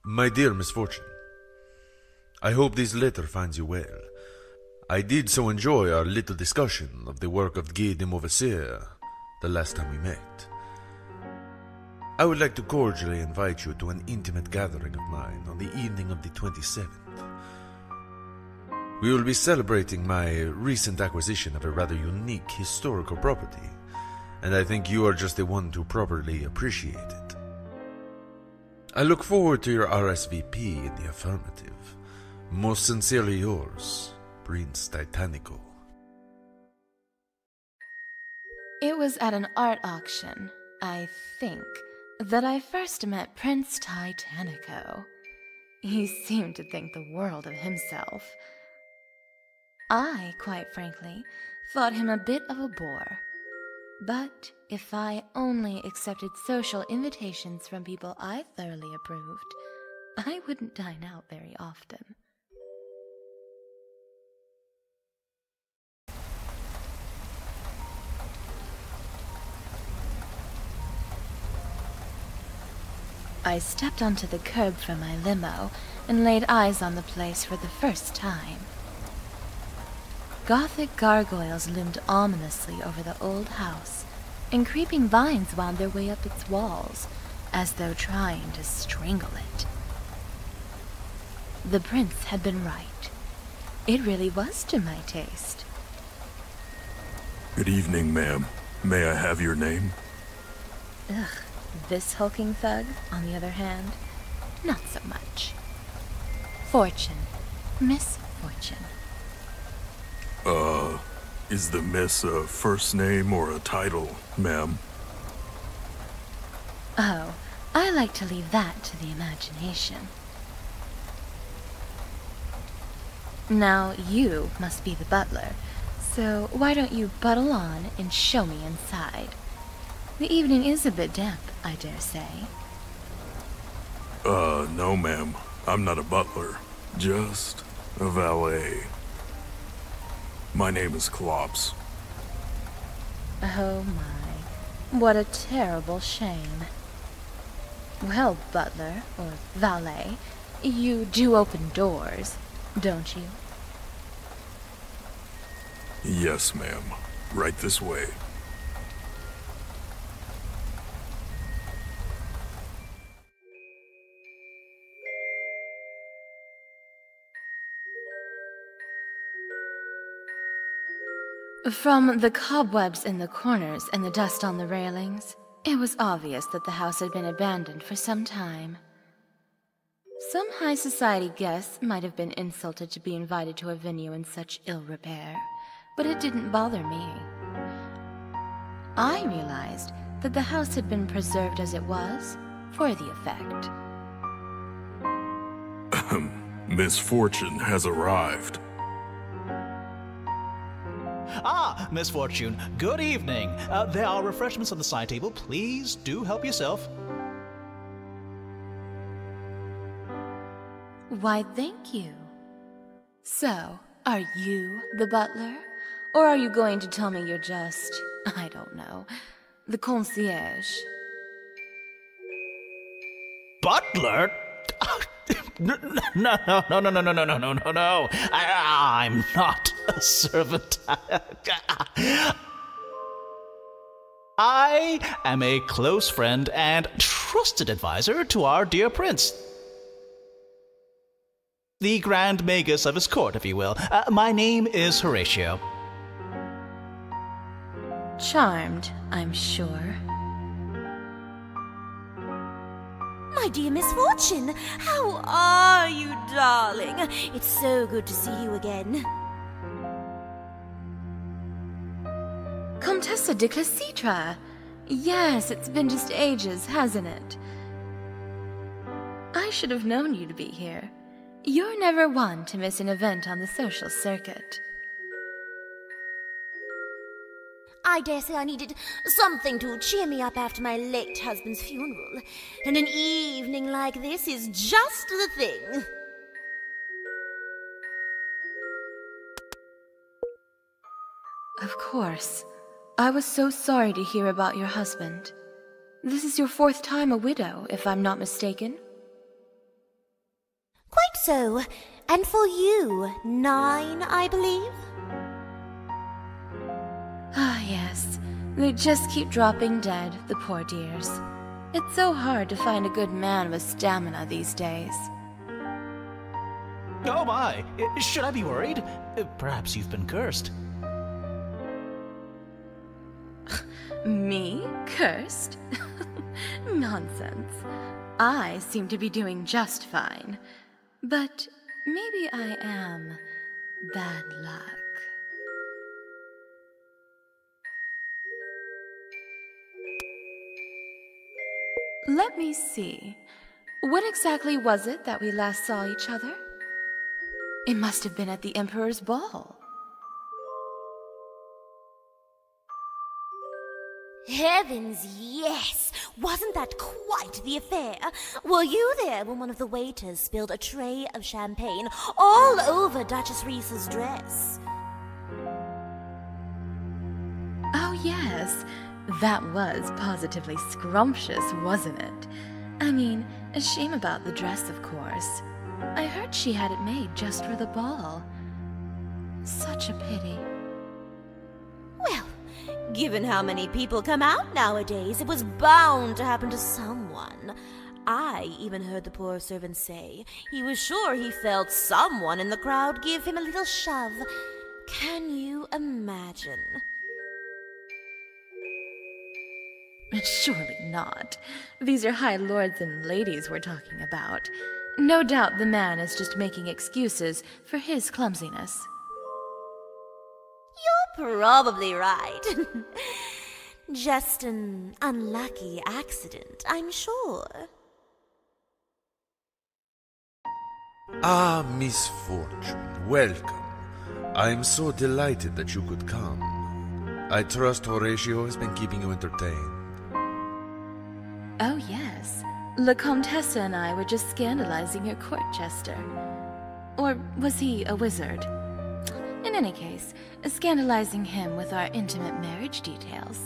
My dear Misfortune, I hope this letter finds you well. I did so enjoy our little discussion of the work of Guy de Mauvaisier the last time we met. I would like to cordially invite you to an intimate gathering of mine on the evening of the 27th. We will be celebrating my recent acquisition of a rather unique historical property, and I think you are just the one to properly appreciate it. I look forward to your RSVP in the affirmative. Most sincerely yours, Prince Titanico. It was at an art auction, I think, that I first met Prince Titanico. He seemed to think the world of himself. I, quite frankly, thought him a bit of a bore. But if I only accepted social invitations from people I thoroughly approved, I wouldn't dine out very often. I stepped onto the curb from my limo and laid eyes on the place for the first time. Gothic gargoyles loomed ominously over the old house, and creeping vines wound their way up its walls, as though trying to strangle it. The prince had been right. It really was to my taste. Good evening, ma'am. May I have your name? Ugh. This hulking thug, on the other hand, not so much. Fortune. Miss Fortune. Is the Miss a first name or a title, ma'am? Oh, I like to leave that to the imagination. Now you must be the butler, so why don't you buttle on and show me inside? The evening is a bit damp, I dare say. No, ma'am. I'm not a butler. Just a valet. My name is Klops. Oh my, what a terrible shame. Well, butler, or valet, you do open doors, don't you? Yes, ma'am. Right this way. From the cobwebs in the corners and the dust on the railings, it was obvious that the house had been abandoned for some time. Some high society guests might have been insulted to be invited to a venue in such ill repair, but it didn't bother me. I realized that the house had been preserved as it was for the effect. Misfortune has arrived. Ah, Misfortune, good evening. There are refreshments on the side table. Please do help yourself. Why, thank you. So, are you the butler? Or are you going to tell me you're just, I don't know, the concierge? Butler? No. I'm not a servant. I am a close friend and trusted advisor to our dear prince. The Grand Magus of his court, if you will. My name is Horatio. Charmed, I'm sure. My dear Misfortune, how are you, darling? It's so good to see you again. Comtesse de Clecitra! Yes, it's been just ages, hasn't it? I should have known you to be here. You're never one to miss an event on the social circuit. I dare say I needed something to cheer me up after my late husband's funeral, and an evening like this is just the thing. Of course. I was so sorry to hear about your husband. This is your 4th time a widow, if I'm not mistaken. So, and for you, 9, I believe? Ah, yes. They just keep dropping dead, the poor dears. It's so hard to find a good man with stamina these days. Oh my, should I be worried? Perhaps you've been cursed. Me? Cursed? Nonsense. I seem to be doing just fine. But maybe I am bad luck. Let me see. When exactly was it that we last saw each other? It must have been at the Emperor's ball. Heavens, yes! Wasn't that quite the affair? Were you there when one of the waiters spilled a tray of champagne all over Duchess Reese's dress? Oh, yes. That was positively scrumptious, wasn't it? I mean, a shame about the dress, of course. I heard she had it made just for the ball. Such a pity. Well, given how many people come out nowadays, it was bound to happen to someone. I even heard the poor servant say he was sure he felt someone in the crowd give him a little shove. Can you imagine? Surely not. These are high lords and ladies we're talking about. No doubt the man is just making excuses for his clumsiness. You're probably right. Just an unlucky accident, I'm sure. Ah, Misfortune, welcome. I am so delighted that you could come. I trust Horatio has been keeping you entertained. Oh, yes. La Comtesse and I were just scandalizing your court jester. Or was he a wizard? In any case, scandalizing him with our intimate marriage details.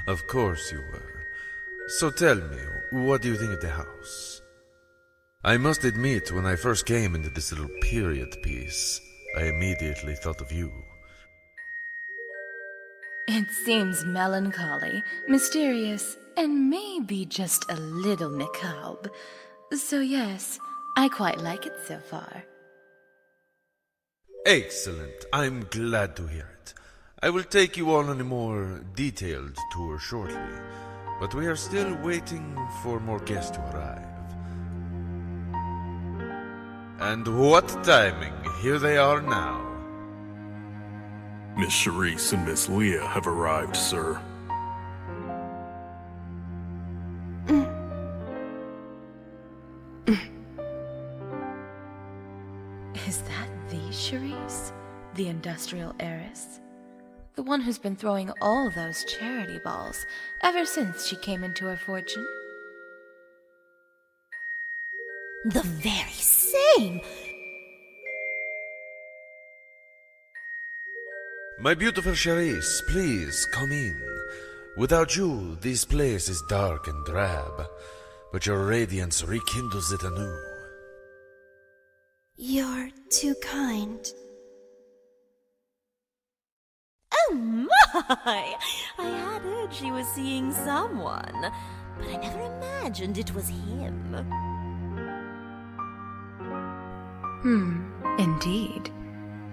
Of course you were. So tell me, what do you think of the house? I must admit, when I first came into this little period piece, I immediately thought of you. It seems melancholy, mysterious, and maybe just a little macabre. So yes, I quite like it so far. Excellent. I'm glad to hear it. I will take you on a more detailed tour shortly, but we are still waiting for more guests to arrive. And what timing! Here they are now. Miss Sherice and Miss Leah have arrived, sir. Is that the Sherice? The industrial heiress? The one who's been throwing all those charity balls ever since she came into her fortune? The very same! My beautiful Sherice, please come in. Without you, this place is dark and drab, but your radiance rekindles it anew. You're too kind. Oh my! I had heard she was seeing someone, but I never imagined it was him. Indeed.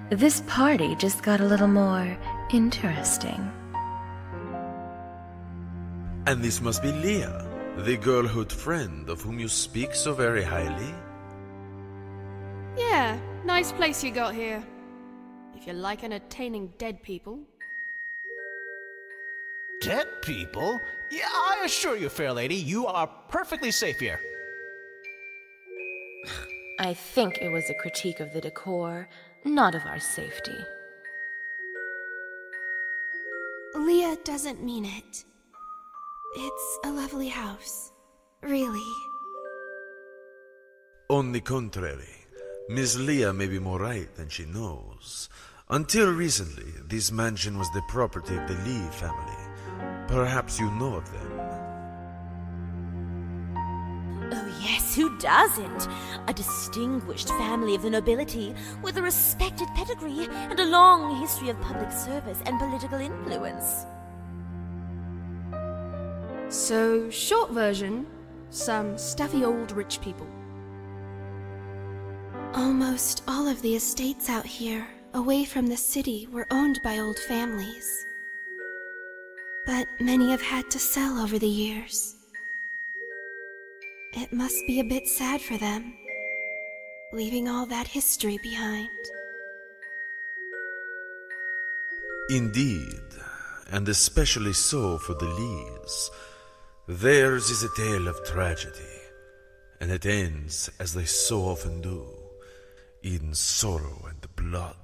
This party just got a little more interesting. And this must be Leah, the girlhood friend of whom you speak so very highly. Yeah, nice place you got here. If you like entertaining dead people. Dead people? Yeah, I assure you, fair lady, you are perfectly safe here. I think it was a critique of the decor, not of our safety. Leah doesn't mean it. It's a lovely house. Really. On the contrary, Miss Leah may be more right than she knows. Until recently, this mansion was the property of the Lee family. Perhaps you know of them. doesn't? A distinguished family of the nobility with a respected pedigree and a long history of public service and political influence. So, short version, some stuffy old rich people. Almost all of the estates out here, away from the city, were owned by old families. But many have had to sell over the years. It must be a bit sad for them, leaving all that history behind. Indeed, and especially so for the Lees. Theirs is a tale of tragedy, and it ends, as they so often do, in sorrow and blood.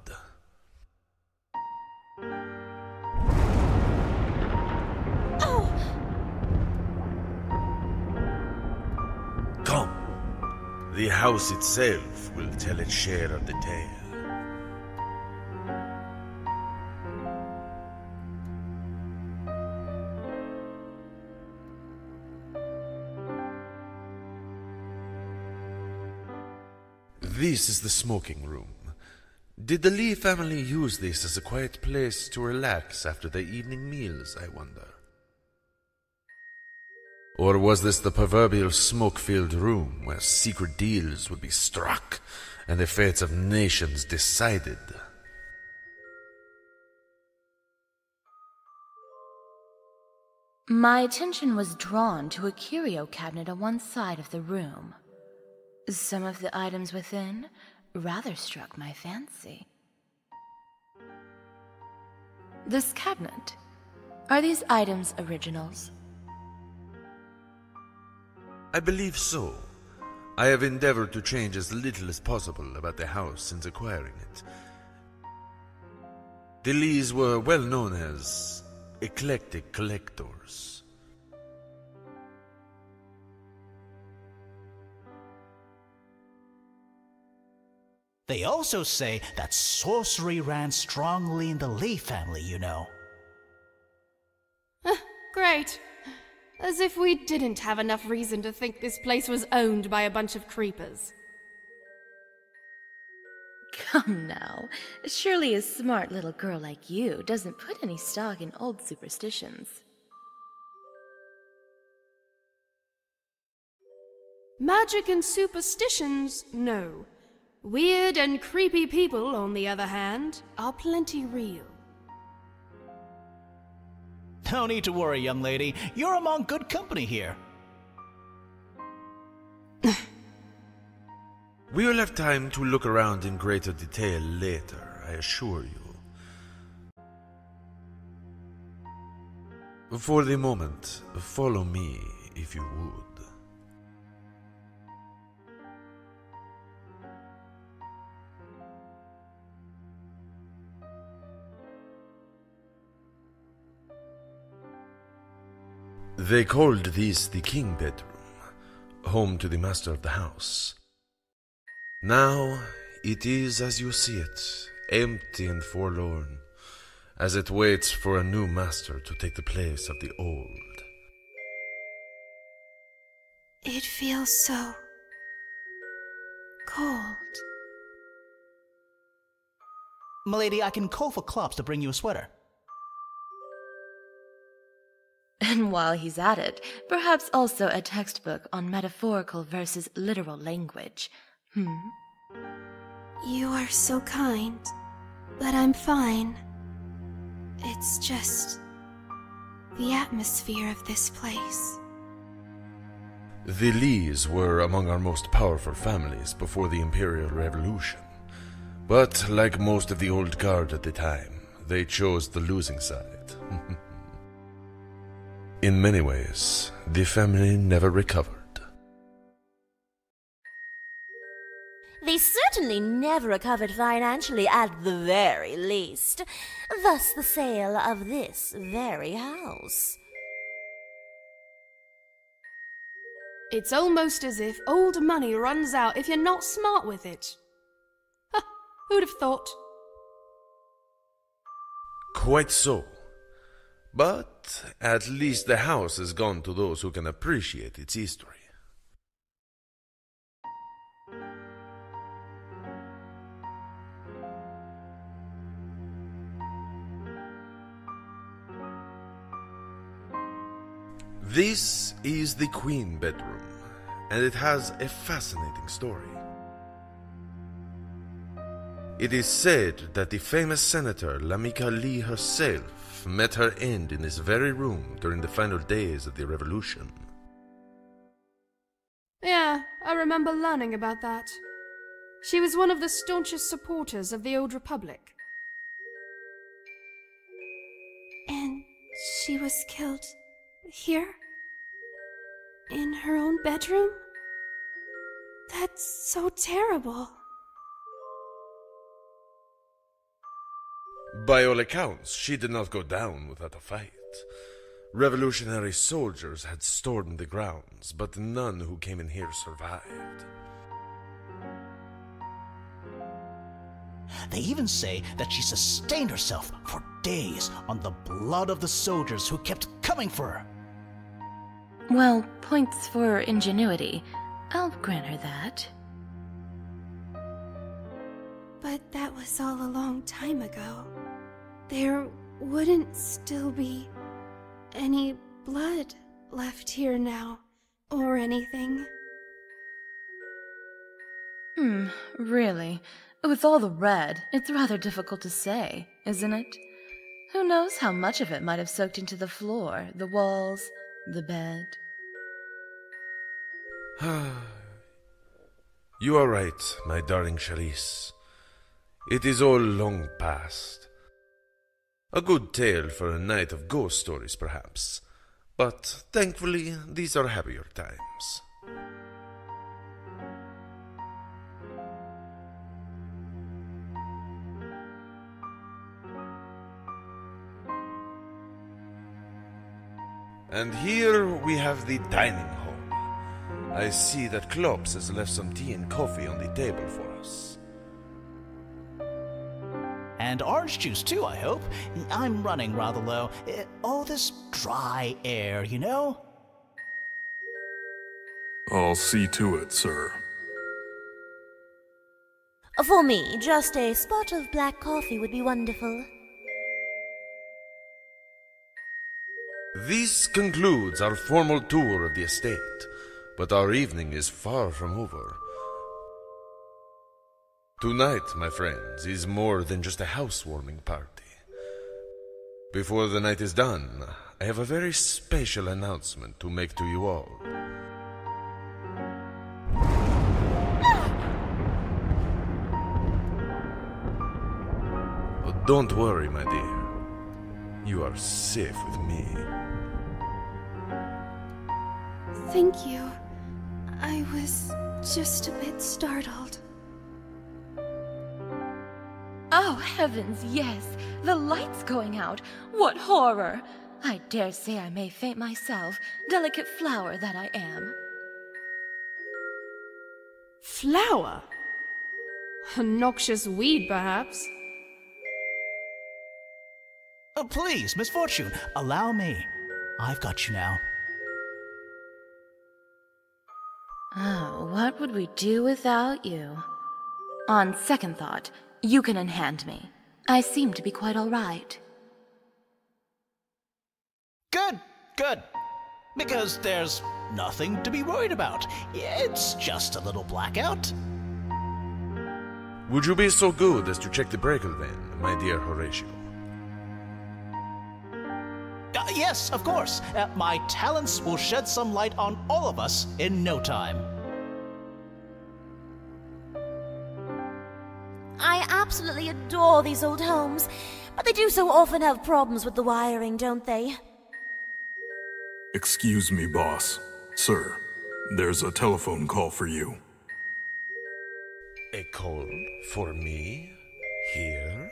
Come, the house itself will tell its share of the tale. This is the smoking room. Did the Lee family use this as a quiet place to relax after their evening meals, I wonder? Or was this the proverbial smoke-filled room where secret deals would be struck and the fates of nations decided? My attention was drawn to a curio cabinet on one side of the room. Some of the items within rather struck my fancy. This cabinet, are these items originals? I believe so. I have endeavored to change as little as possible about the house since acquiring it. The Lees were well known as eclectic collectors. They also say that sorcery ran strongly in the Lee family, you know. Great. As if we didn't have enough reason to think this place was owned by a bunch of creepers. Come now, surely a smart little girl like you doesn't put any stock in old superstitions. Magic and superstitions, no. Weird and creepy people, on the other hand, are plenty real. No need to worry, young lady. You're among good company here. We will have time to look around in greater detail later, I assure you. For the moment, follow me, if you would. They called this the king bedroom, home to the master of the house. Now it is as you see it, empty and forlorn, as it waits for a new master to take the place of the old. It feels so cold. Milady, I can call for Klops to bring you a sweater. And while he's at it, perhaps also a textbook on metaphorical versus literal language. You are so kind, but I'm fine. It's just the atmosphere of this place. The Lees were among our most powerful families before the Imperial Revolution. But like most of the old guard at the time, they chose the losing side. In many ways, the family never recovered. They certainly never recovered financially at the very least. Thus the sale of this very house. It's almost as if old money runs out if you're not smart with it. Who'd have thought? Quite so. But at least the house has gone to those who can appreciate its history. This is the Queen bedroom, and it has a fascinating story. It is said that the famous Senator Lamika Lee herself met her end in this very room during the final days of the Revolution. Yeah, I remember learning about that. She was one of the staunchest supporters of the Old Republic. And she was killed here? In her own bedroom? That's so terrible. By all accounts, she did not go down without a fight. Revolutionary soldiers had stormed the grounds, but none who came in here survived. They even say that she sustained herself for days on the blood of the soldiers who kept coming for her. Well, points for ingenuity. I'll grant her that. But that was all a long time ago. There wouldn't still be any blood left here now, or anything. Really? With all the red, it's rather difficult to say, isn't it? Who knows how much of it might have soaked into the floor, the walls, the bed. You are right, my darling Sherice. It is all long past. A good tale for a night of ghost stories, perhaps. But thankfully, these are happier times. And here we have the dining hall. I see that Klops has left some tea and coffee on the table for us. And orange juice too, I hope. I'm running rather low. All this dry air, you know? I'll see to it, sir. For me, just a spot of black coffee would be wonderful. This concludes our formal tour of the estate, but our evening is far from over. Tonight, my friends, is more than just a housewarming party. Before the night is done, I have a very special announcement to make to you all. But don't worry, my dear. You are safe with me. Thank you. I was just a bit startled. Oh, heavens, yes! The light's going out! What horror! I dare say I may faint myself, delicate flower that I am. Flower? A noxious weed, perhaps? Please, Misfortune, allow me. I've got you now. Oh, what would we do without you? On second thought, you can unhand me. I seem to be quite all right. Good, good. Because there's nothing to be worried about. It's just a little blackout. Would you be so good as to check the breaker then, my dear Horatio? Yes, of course. My talents will shed some light on all of us in no time. I absolutely adore these old homes, but they do so often have problems with the wiring, don't they? Excuse me, boss. Sir, there's a telephone call for you. A call for me? Here?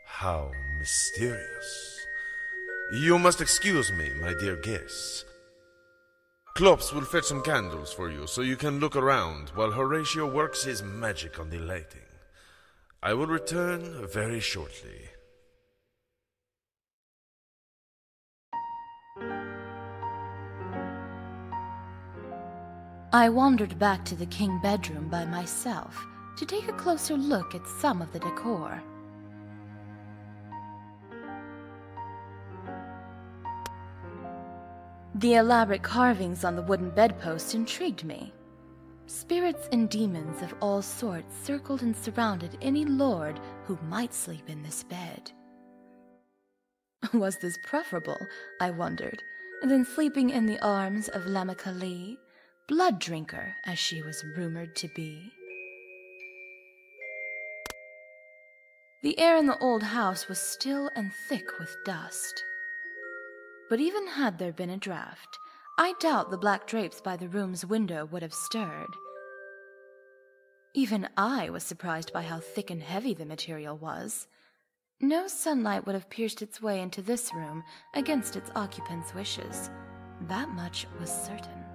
How mysterious. You must excuse me, my dear guests. Klops will fetch some candles for you so you can look around while Horatio works his magic on the lighting. I will return very shortly. I wandered back to the king bedroom by myself to take a closer look at some of the decor. The elaborate carvings on the wooden bedpost intrigued me. Spirits and demons of all sorts circled and surrounded any lord who might sleep in this bed. Was this preferable, I wondered, than sleeping in the arms of Lamika Lee, blood drinker as she was rumored to be? The air in the old house was still and thick with dust. But even had there been a draft, I doubt the black drapes by the room's window would have stirred. Even I was surprised by how thick and heavy the material was. No sunlight would have pierced its way into this room against its occupants' wishes. That much was certain.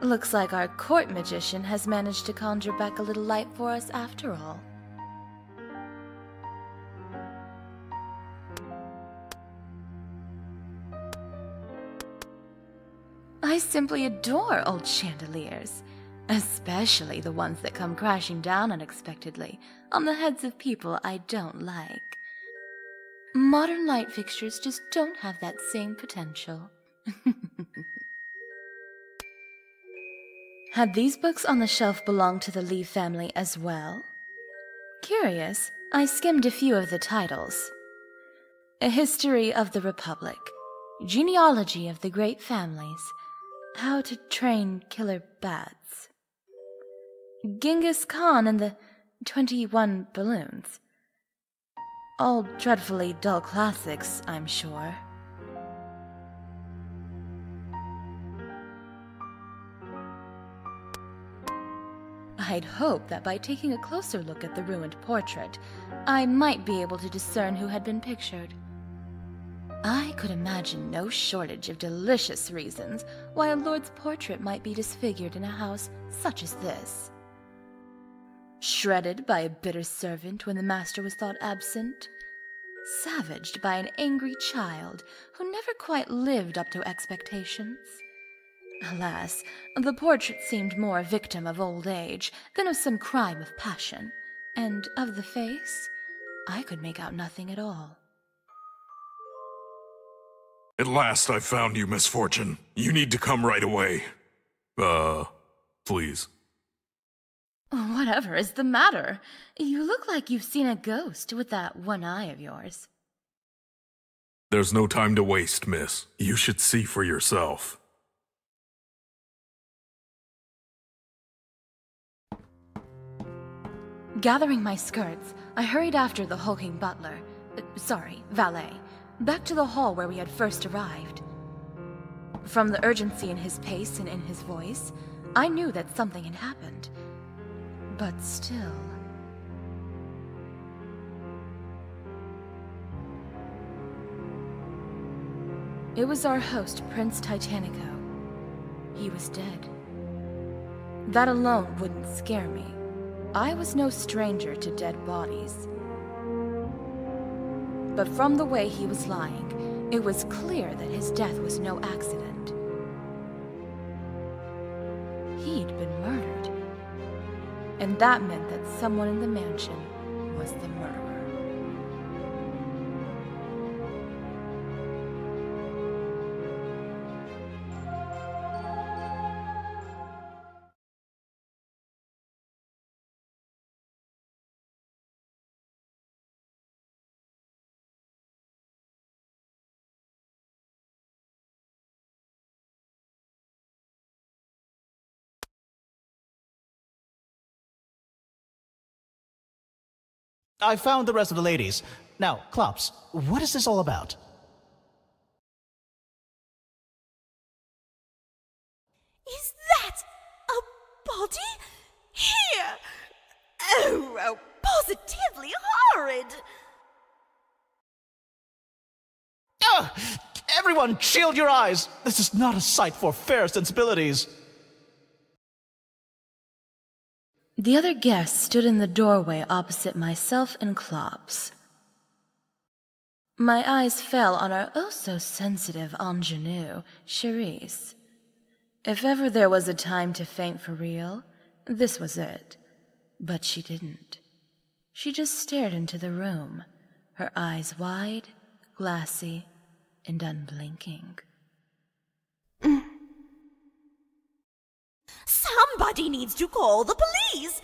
Looks like our court magician has managed to conjure back a little light for us after all. I simply adore old chandeliers, especially the ones that come crashing down unexpectedly on the heads of people I don't like. Modern light fixtures just don't have that same potential. Had these books on the shelf belonged to the Lee family as well? Curious, I skimmed a few of the titles. A History of the Republic, Genealogy of the Great Families, How to Train Killer Bats, Genghis Khan and the 21 Balloons. All dreadfully dull classics, I'm sure. I'd hoped that by taking a closer look at the ruined portrait, I might be able to discern who had been pictured. I could imagine no shortage of delicious reasons why a lord's portrait might be disfigured in a house such as this. Shredded by a bitter servant when the master was thought absent. Savaged by an angry child who never quite lived up to expectations. Alas, the portrait seemed more a victim of old age than of some crime of passion, and of the face, I could make out nothing at all. At last I found you, Misfortune. You need to come right away. Please. Whatever is the matter? You look like you've seen a ghost with that one eye of yours. There's no time to waste, miss. You should see for yourself. Gathering my skirts, I hurried after the hulking butler, valet, back to the hall where we had first arrived. From the urgency in his pace and in his voice, I knew that something had happened. But still... It was our host, Prince Titanico. He was dead. That alone wouldn't scare me. I was no stranger to dead bodies. But from the way he was lying, it was clear that his death was no accident. He'd been murdered. And that meant that someone in the mansion was the murderer. I found the rest of the ladies. Now, Klops, what is this all about? Is that a body? Here! Oh, positively horrid! Ugh! Everyone, shield your eyes! This is not a sight for fair sensibilities. The other guests stood in the doorway opposite myself and Klops. My eyes fell on our oh-so-sensitive ingenue, Sherice. If ever there was a time to faint for real, this was it. But she didn't. She just stared into the room, her eyes wide, glassy, and unblinking. Somebody needs to call the police!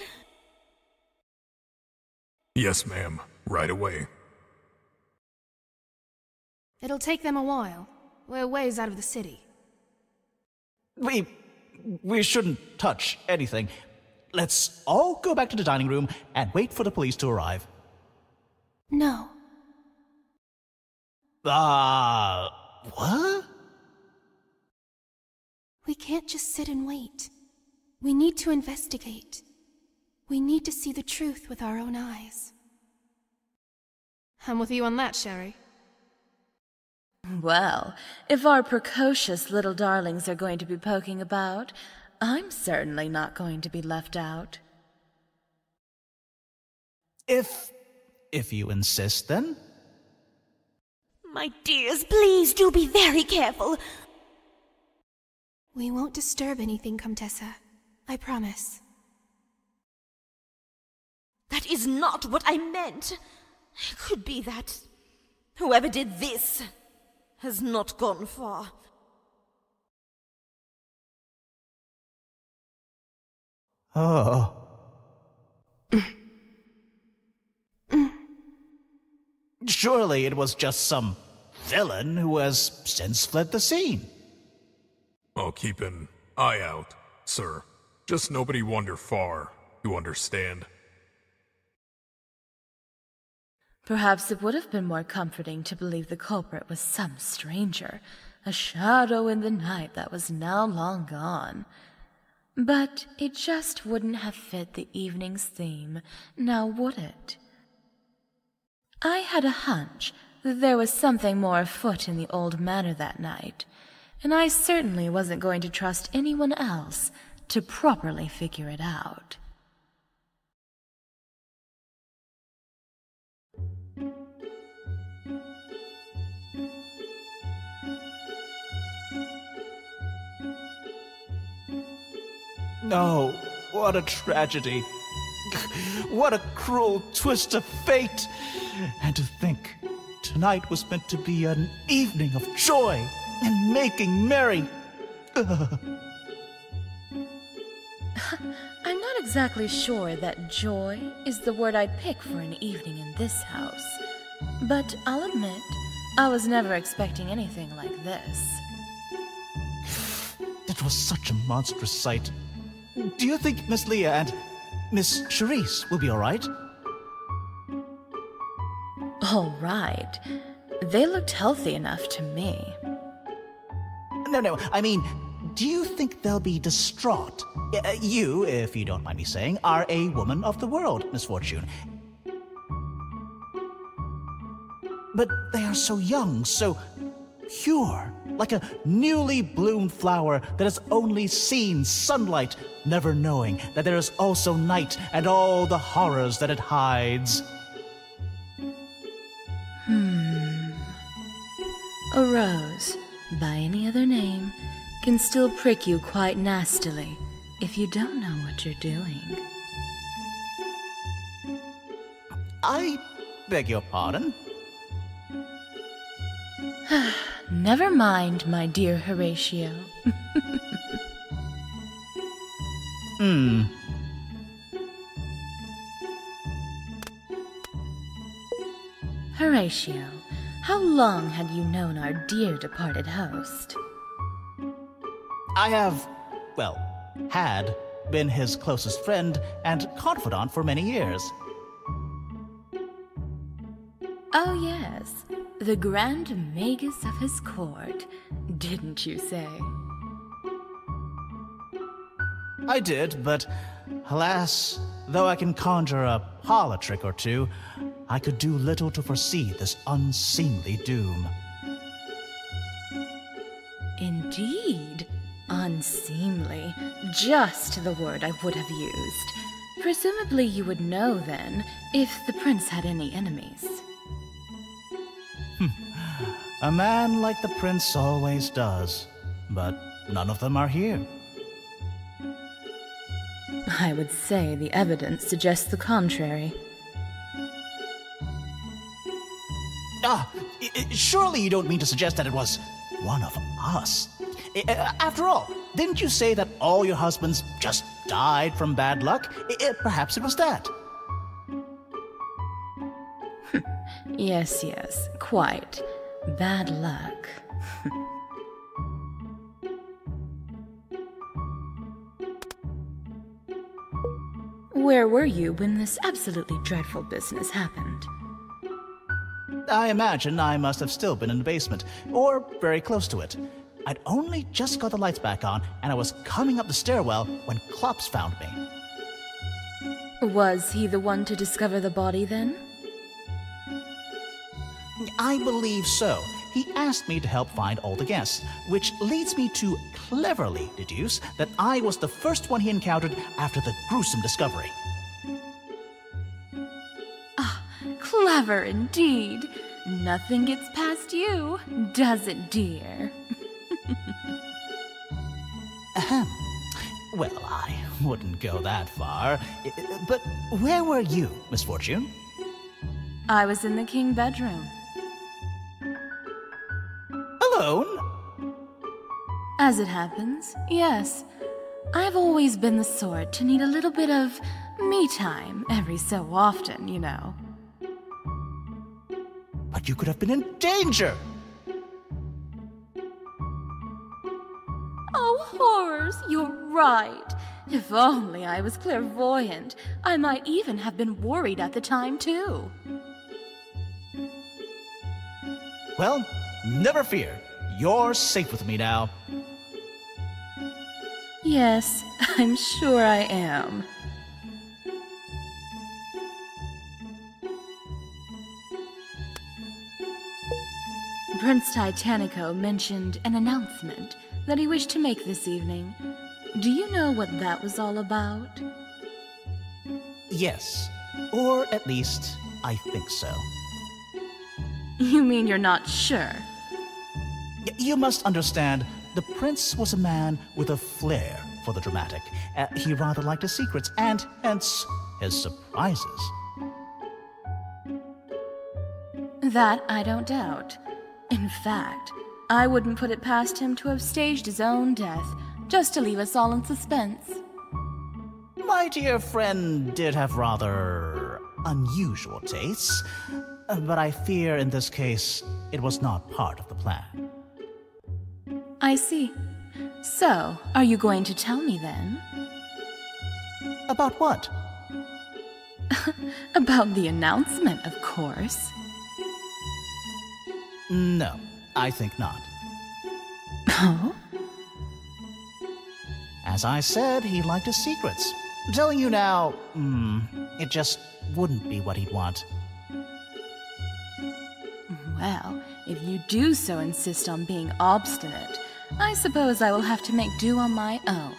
Yes, ma'am. Right away. It'll take them a while. We're ways out of the city. We shouldn't touch anything. Let's all go back to the dining room and wait for the police to arrive. No. What? We can't just sit and wait. We need to investigate. We need to see the truth with our own eyes. I'm with you on that, Sherry. Well, if our precocious little darlings are going to be poking about, I'm certainly not going to be left out. If you insist, then. My dears, please do be very careful. We won't disturb anything, Comtessa. I promise. That is not what I meant. It could be that whoever did this has not gone far. Oh. Surely it was just some villain who has since fled the scene. I'll keep an eye out, sir. Just nobody wander far, you understand? Perhaps it would have been more comforting to believe the culprit was some stranger, a shadow in the night that was now long gone. But it just wouldn't have fit the evening's theme, now would it? I had a hunch that there was something more afoot in the old manor that night, and I certainly wasn't going to trust anyone else to properly figure it out. No, what a tragedy. What a cruel twist of fate. And to think, tonight was meant to be an evening of joy and making merry. I'm not exactly sure that joy is the word I'd pick for an evening in this house. But I'll admit, I was never expecting anything like this. It was such a monstrous sight. Do you think Miss Leah and Miss Sherice will be all right? All right. They looked healthy enough to me. No, I mean, do you think they'll be distraught? You, if you don't mind me saying, are a woman of the world, Misfortune. But they are so young, so pure, like a newly bloomed flower that has only seen sunlight, never knowing that there is also night and all the horrors that it hides. A rose, by any other name, can still prick you quite nastily if you don't know what you're doing. I beg your pardon? Never mind, my dear Horatio. Horatio, how long had you known our dear departed host? I have, had been his closest friend and confidant for many years. Oh yes, the grand magus of his court, didn't you say? I did, but alas, though I can conjure a parlor trick or two, I could do little to foresee this unseemly doom. Indeed, unseemly, just the word I would have used. Presumably you would know then, if the prince had any enemies. A man like the prince always does, but none of them are here. I would say the evidence suggests the contrary. Surely you don't mean to suggest that it was one of us? After all, didn't you say that all your husbands just died from bad luck? Perhaps it was that. Yes, quite. Bad luck. Where were you when this absolutely dreadful business happened? I imagine I must have still been in the basement, or very close to it. I'd only just got the lights back on, and I was coming up the stairwell when Klops found me. Was he the one to discover the body then? I believe so. He asked me to help find all the guests, which leads me to cleverly deduce that I was the first one he encountered after the gruesome discovery. Ah, clever indeed. Nothing gets past you, does it, dear? Ahem. Well, I wouldn't go that far. But where were you, Misfortune? I was in the king bedroom. Alone? As it happens, yes. I've always been the sort to need a little bit of me time every so often, you know. But you could have been in danger! Oh, horrors, you're right. If only I was clairvoyant, I might even have been worried at the time, too. Well, never fear. You're safe with me now. Yes, I'm sure I am. Prince Titanico mentioned an announcement that he wished to make this evening. Do you know what that was all about? Yes. Or at least, I think so. You mean you're not sure? You must understand, the prince was a man with a flair for the dramatic. He rather liked his secrets, and hence his surprises. That I don't doubt. In fact, I wouldn't put it past him to have staged his own death, just to leave us all in suspense. My dear friend did have rather unusual tastes, but I fear in this case it was not part of the plan. I see. So, are you going to tell me then? About what? About the announcement, of course. No, I think not. Oh? As I said, he liked his secrets. I'm telling you now, it just wouldn't be what he'd want. Well, if you do so insist on being obstinate, I suppose I will have to make do on my own.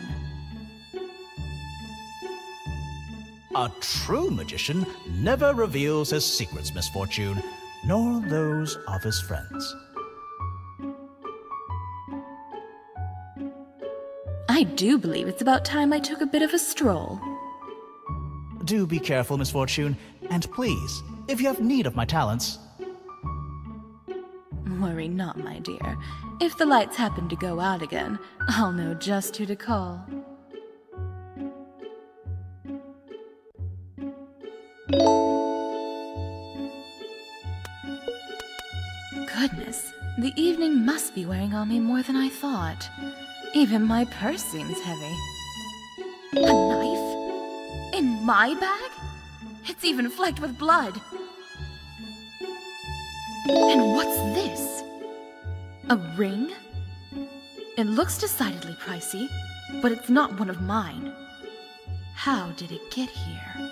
A true magician never reveals his secrets, Misfortune, nor those of his friends. I do believe it's about time I took a bit of a stroll. Do be careful, Misfortune, and please, if you have need of my talents... Worry not, my dear. If the lights happen to go out again, I'll know just who to call. Goodness, the evening must be wearing on me more than I thought. Even my purse seems heavy. A knife? In my bag? It's even flecked with blood. And what's this? A ring? It looks decidedly pricey, but it's not one of mine. How did it get here?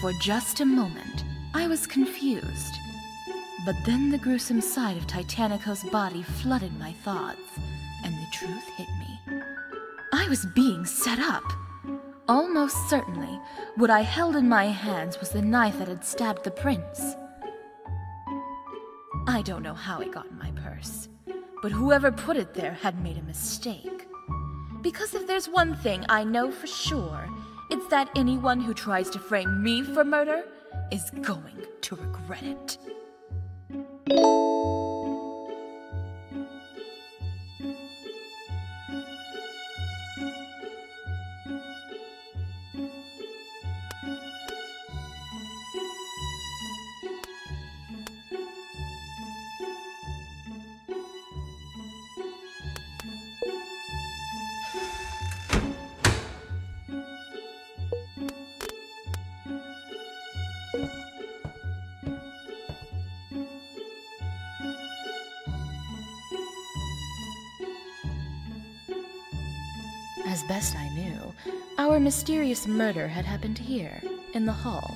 For just a moment, I was confused. But then the gruesome sight of Titanico's body flooded my thoughts, and the truth hit me. I was being set up. Almost certainly, what I held in my hands was the knife that had stabbed the prince. I don't know how it got in my purse, but whoever put it there had made a mistake. Because if there's one thing I know for sure, it's that anyone who tries to frame me for murder is going to regret it. As best I knew, our mysterious murder had happened here, in the hall.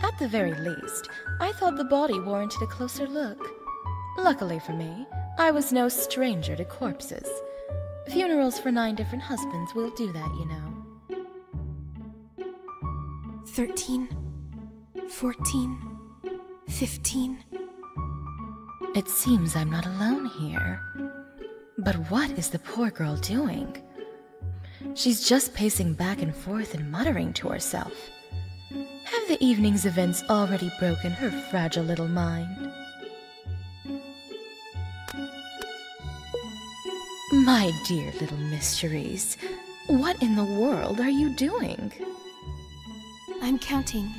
At the very least, I thought the body warranted a closer look. Luckily for me, I was no stranger to corpses. Funerals for 9 different husbands will do that, you know. 13, 14, 15. It seems I'm not alone here. But what is the poor girl doing? She's just pacing back and forth and muttering to herself. Have the evening's events already broken her fragile little mind? My dear little Miss Sherice, what in the world are you doing? I'm counting.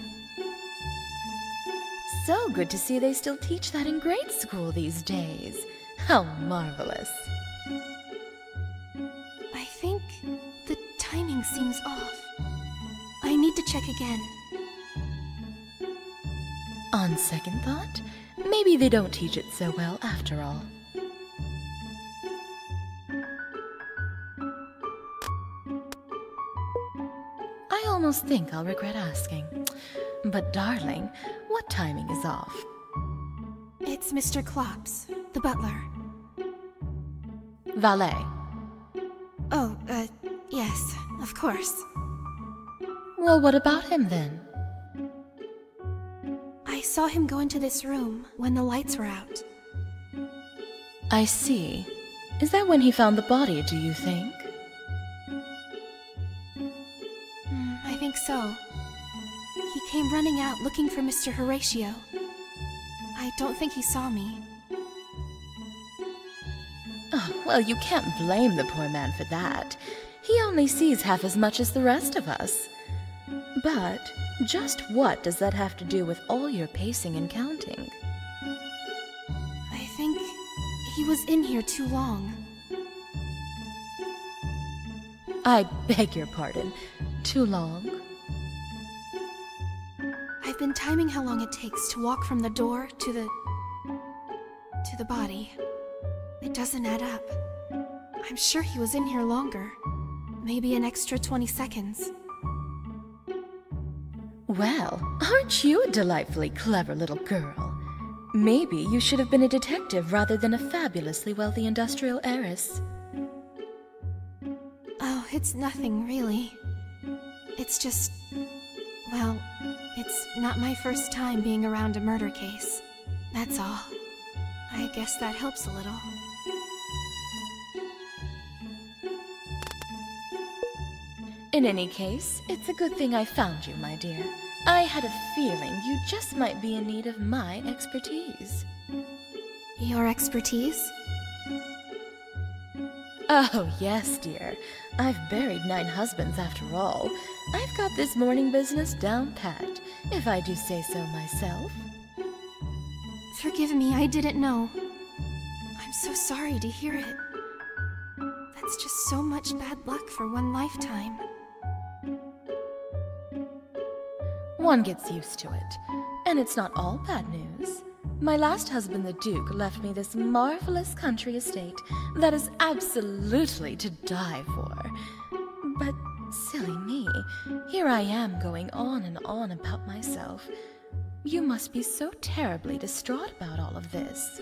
So good to see they still teach that in grade school these days. How marvelous. I think the timing seems off. I need to check again. On second thought, maybe they don't teach it so well after all. I almost think I'll regret asking. But darling, what timing is off? It's Mr. Klops, the butler. Valet. Oh, yes, of course. Well, what about him then? I saw him go into this room when the lights were out. I see. Is that when he found the body, do you think? I think so. He came running out looking for Mr. Horatio. I don't think he saw me. Oh, well, you can't blame the poor man for that. He only sees half as much as the rest of us. But just what does that have to do with all your pacing and counting? I think he was in here too long. I beg your pardon. Too long? I've been timing how long it takes to walk from the door to the body. It doesn't add up. I'm sure he was in here longer. Maybe an extra 20 seconds. Well, aren't you a delightfully clever little girl? Maybe you should have been a detective rather than a fabulously wealthy industrial heiress. Oh, it's nothing, really. It's just... well, it's not my first time being around a murder case. That's all. I guess that helps a little. In any case, it's a good thing I found you, my dear. I had a feeling you just might be in need of my expertise. Your expertise? Oh, yes, dear. I've buried 9 husbands after all. I've got this morning business down pat, if I do say so myself. Forgive me, I didn't know. I'm so sorry to hear it. That's just so much bad luck for one lifetime. One gets used to it. And it's not all bad news. My last husband, the Duke, left me this marvelous country estate that is absolutely to die for. But, silly me, here I am going on and on about myself. You must be so terribly distraught about all of this.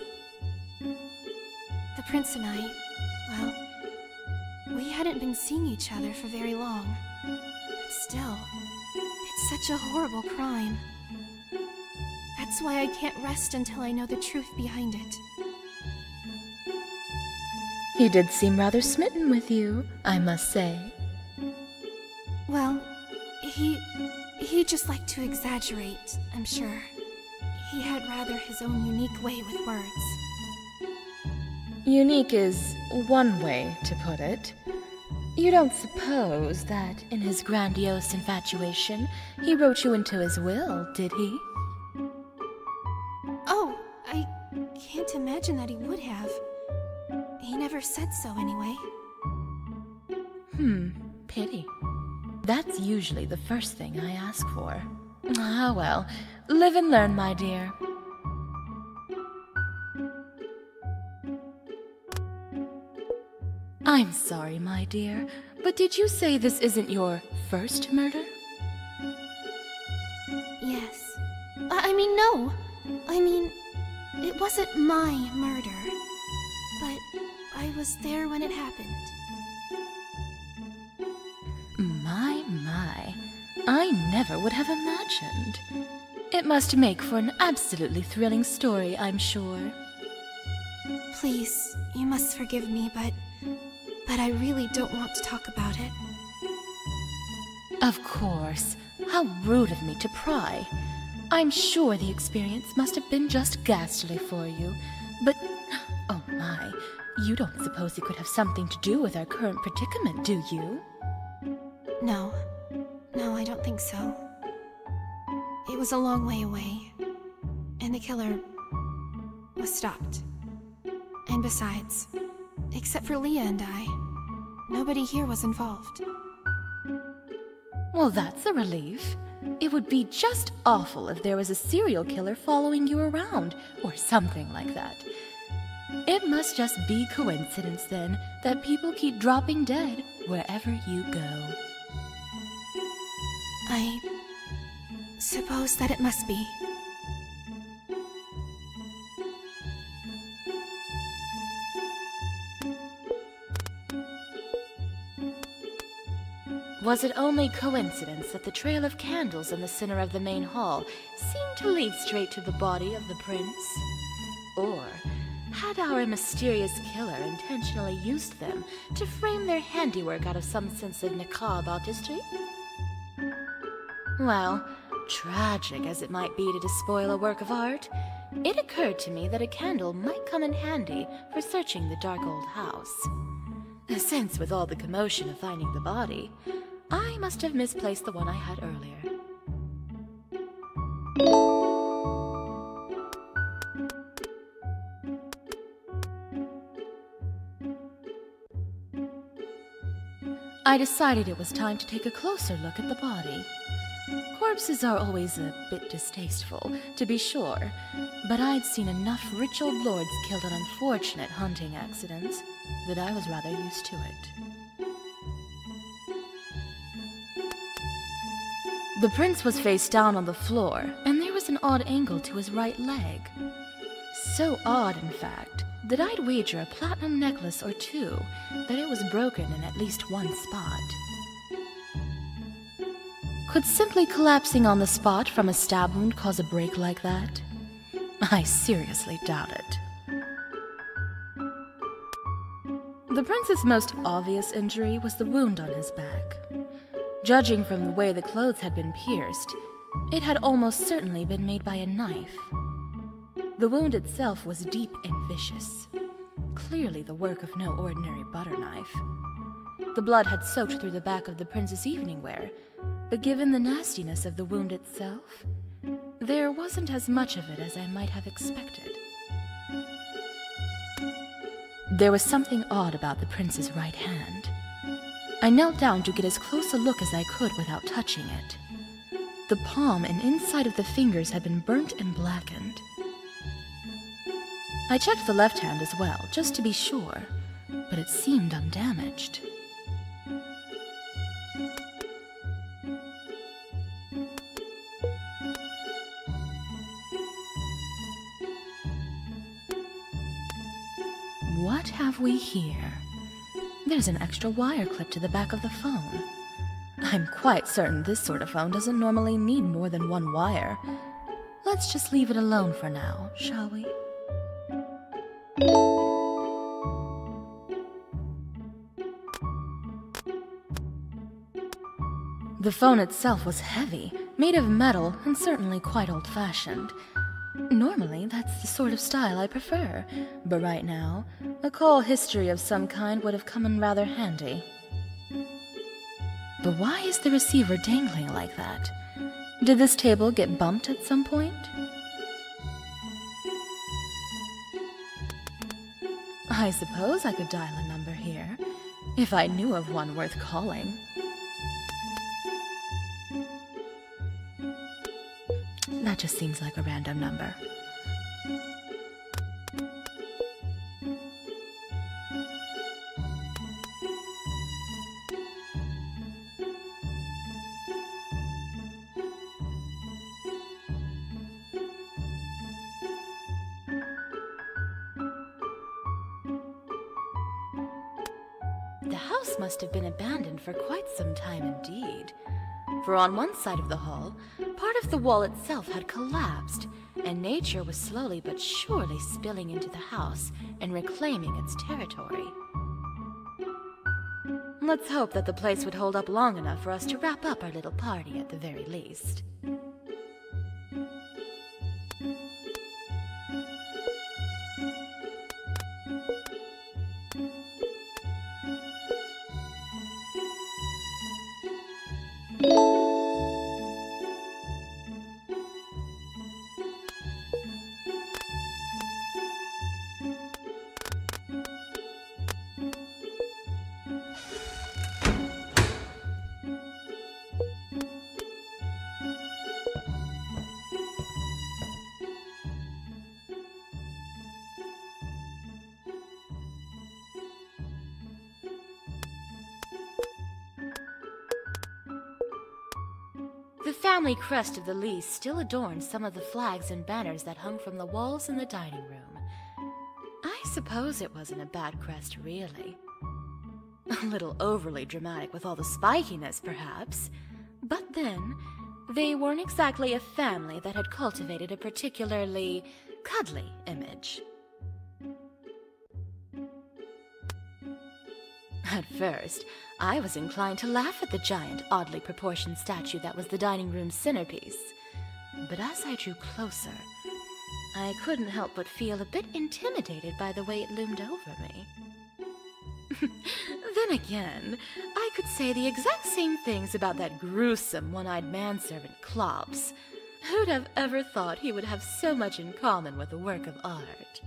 The prince and I, well, we hadn't been seeing each other for very long. But still, it's such a horrible crime. That's why I can't rest until I know the truth behind it. He did seem rather smitten with you, I must say. Well, he just liked to exaggerate, I'm sure. He had rather his own unique way with words. Unique is one way to put it. You don't suppose that, in his grandiose infatuation, he wrote you into his will, did he? Oh, I can't imagine that he would have. He never said so anyway. Pity. That's usually the first thing I ask for. Ah, well, live and learn, my dear. I'm sorry, my dear, But did you say this isn't your first murder? Yes. I mean, no. I mean, it wasn't my murder. But I was there when it happened. My. I never would have imagined. It must make for an absolutely thrilling story, I'm sure. Please, you must forgive me, but I really don't want to talk about it. Of course. How rude of me to pry. I'm sure the experience must have been just ghastly for you. But, oh my, you don't suppose it could have something to do with our current predicament, do you? No, I don't think so. It was a long way away, and the killer was stopped. And besides, except for Leah and I, nobody here was involved. Well, that's a relief. It would be just awful if there was a serial killer following you around, or something like that. It must just be coincidence, then, that people keep dropping dead wherever you go. I suppose that it must be. Was it only coincidence that the trail of candles in the center of the main hall seemed to lead straight to the body of the prince? Or had our mysterious killer intentionally used them to frame their handiwork out of some sense of macabre artistry? Well, tragic as it might be to despoil a work of art, it occurred to me that a candle might come in handy for searching the dark old house. Since with all the commotion of finding the body, I must have misplaced the one I had earlier. I decided it was time to take a closer look at the body. Corpses are always a bit distasteful, to be sure, but I'd seen enough rich old lords killed in unfortunate hunting accidents that I was rather used to it. The prince was face down on the floor, and there was an odd angle to his right leg. So odd, in fact, that I'd wager a platinum necklace or two that it was broken in at least one spot. Could simply collapsing on the spot from a stab wound cause a break like that? I seriously doubt it. The prince's most obvious injury was the wound on his back. Judging from the way the clothes had been pierced, it had almost certainly been made by a knife. The wound itself was deep and vicious, clearly the work of no ordinary butter knife. The blood had soaked through the back of the prince's evening wear, but given the nastiness of the wound itself, there wasn't as much of it as I might have expected. There was something odd about the prince's right hand. I knelt down to get as close a look as I could without touching it. The palm and inside of the fingers had been burnt and blackened. I checked the left hand as well, just to be sure, but it seemed undamaged. What have we here? There's an extra wire clipped to the back of the phone. I'm quite certain this sort of phone doesn't normally need more than one wire. Let's just leave it alone for now, shall we? The phone itself was heavy, made of metal, and certainly quite old-fashioned. Normally, that's the sort of style I prefer, but right now, a call history of some kind would have come in rather handy. But why is the receiver dangling like that? Did this table get bumped at some point? I suppose I could dial a number here, if I knew of one worth calling. That just seems like a random number. The house must have been abandoned for quite some time indeed. For on one side of the hall, part of the wall itself had collapsed, and nature was slowly but surely spilling into the house and reclaiming its territory. Let's hope that the place would hold up long enough for us to wrap up our little party at the very least. The family crest of the Lees still adorned some of the flags and banners that hung from the walls in the dining room. I suppose it wasn't a bad crest, really. A little overly dramatic with all the spikiness, perhaps. But then, they weren't exactly a family that had cultivated a particularly cuddly image. At first, I was inclined to laugh at the giant, oddly proportioned statue that was the dining room's centerpiece. But as I drew closer, I couldn't help but feel a bit intimidated by the way it loomed over me. Then again, I could say the exact same things about that gruesome one-eyed manservant Klops. Who'd have ever thought he would have so much in common with a work of art?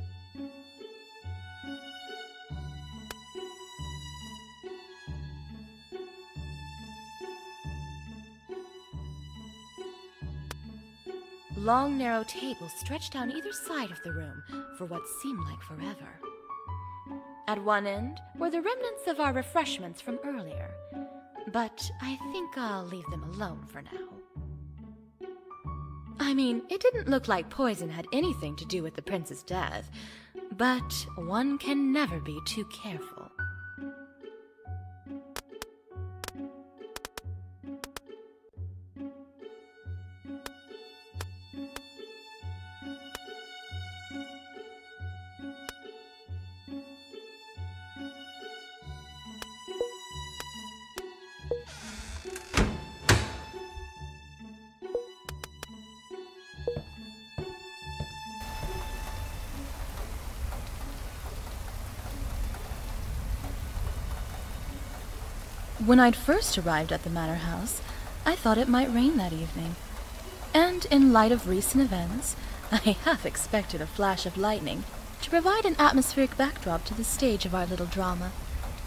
Long, narrow tables stretched down either side of the room for what seemed like forever. At one end were the remnants of our refreshments from earlier, but I think I'll leave them alone for now. I mean, it didn't look like poison had anything to do with the prince's death, but one can never be too careful. When I'd first arrived at the manor house, I thought it might rain that evening. And in light of recent events, I half expected a flash of lightning to provide an atmospheric backdrop to the stage of our little drama,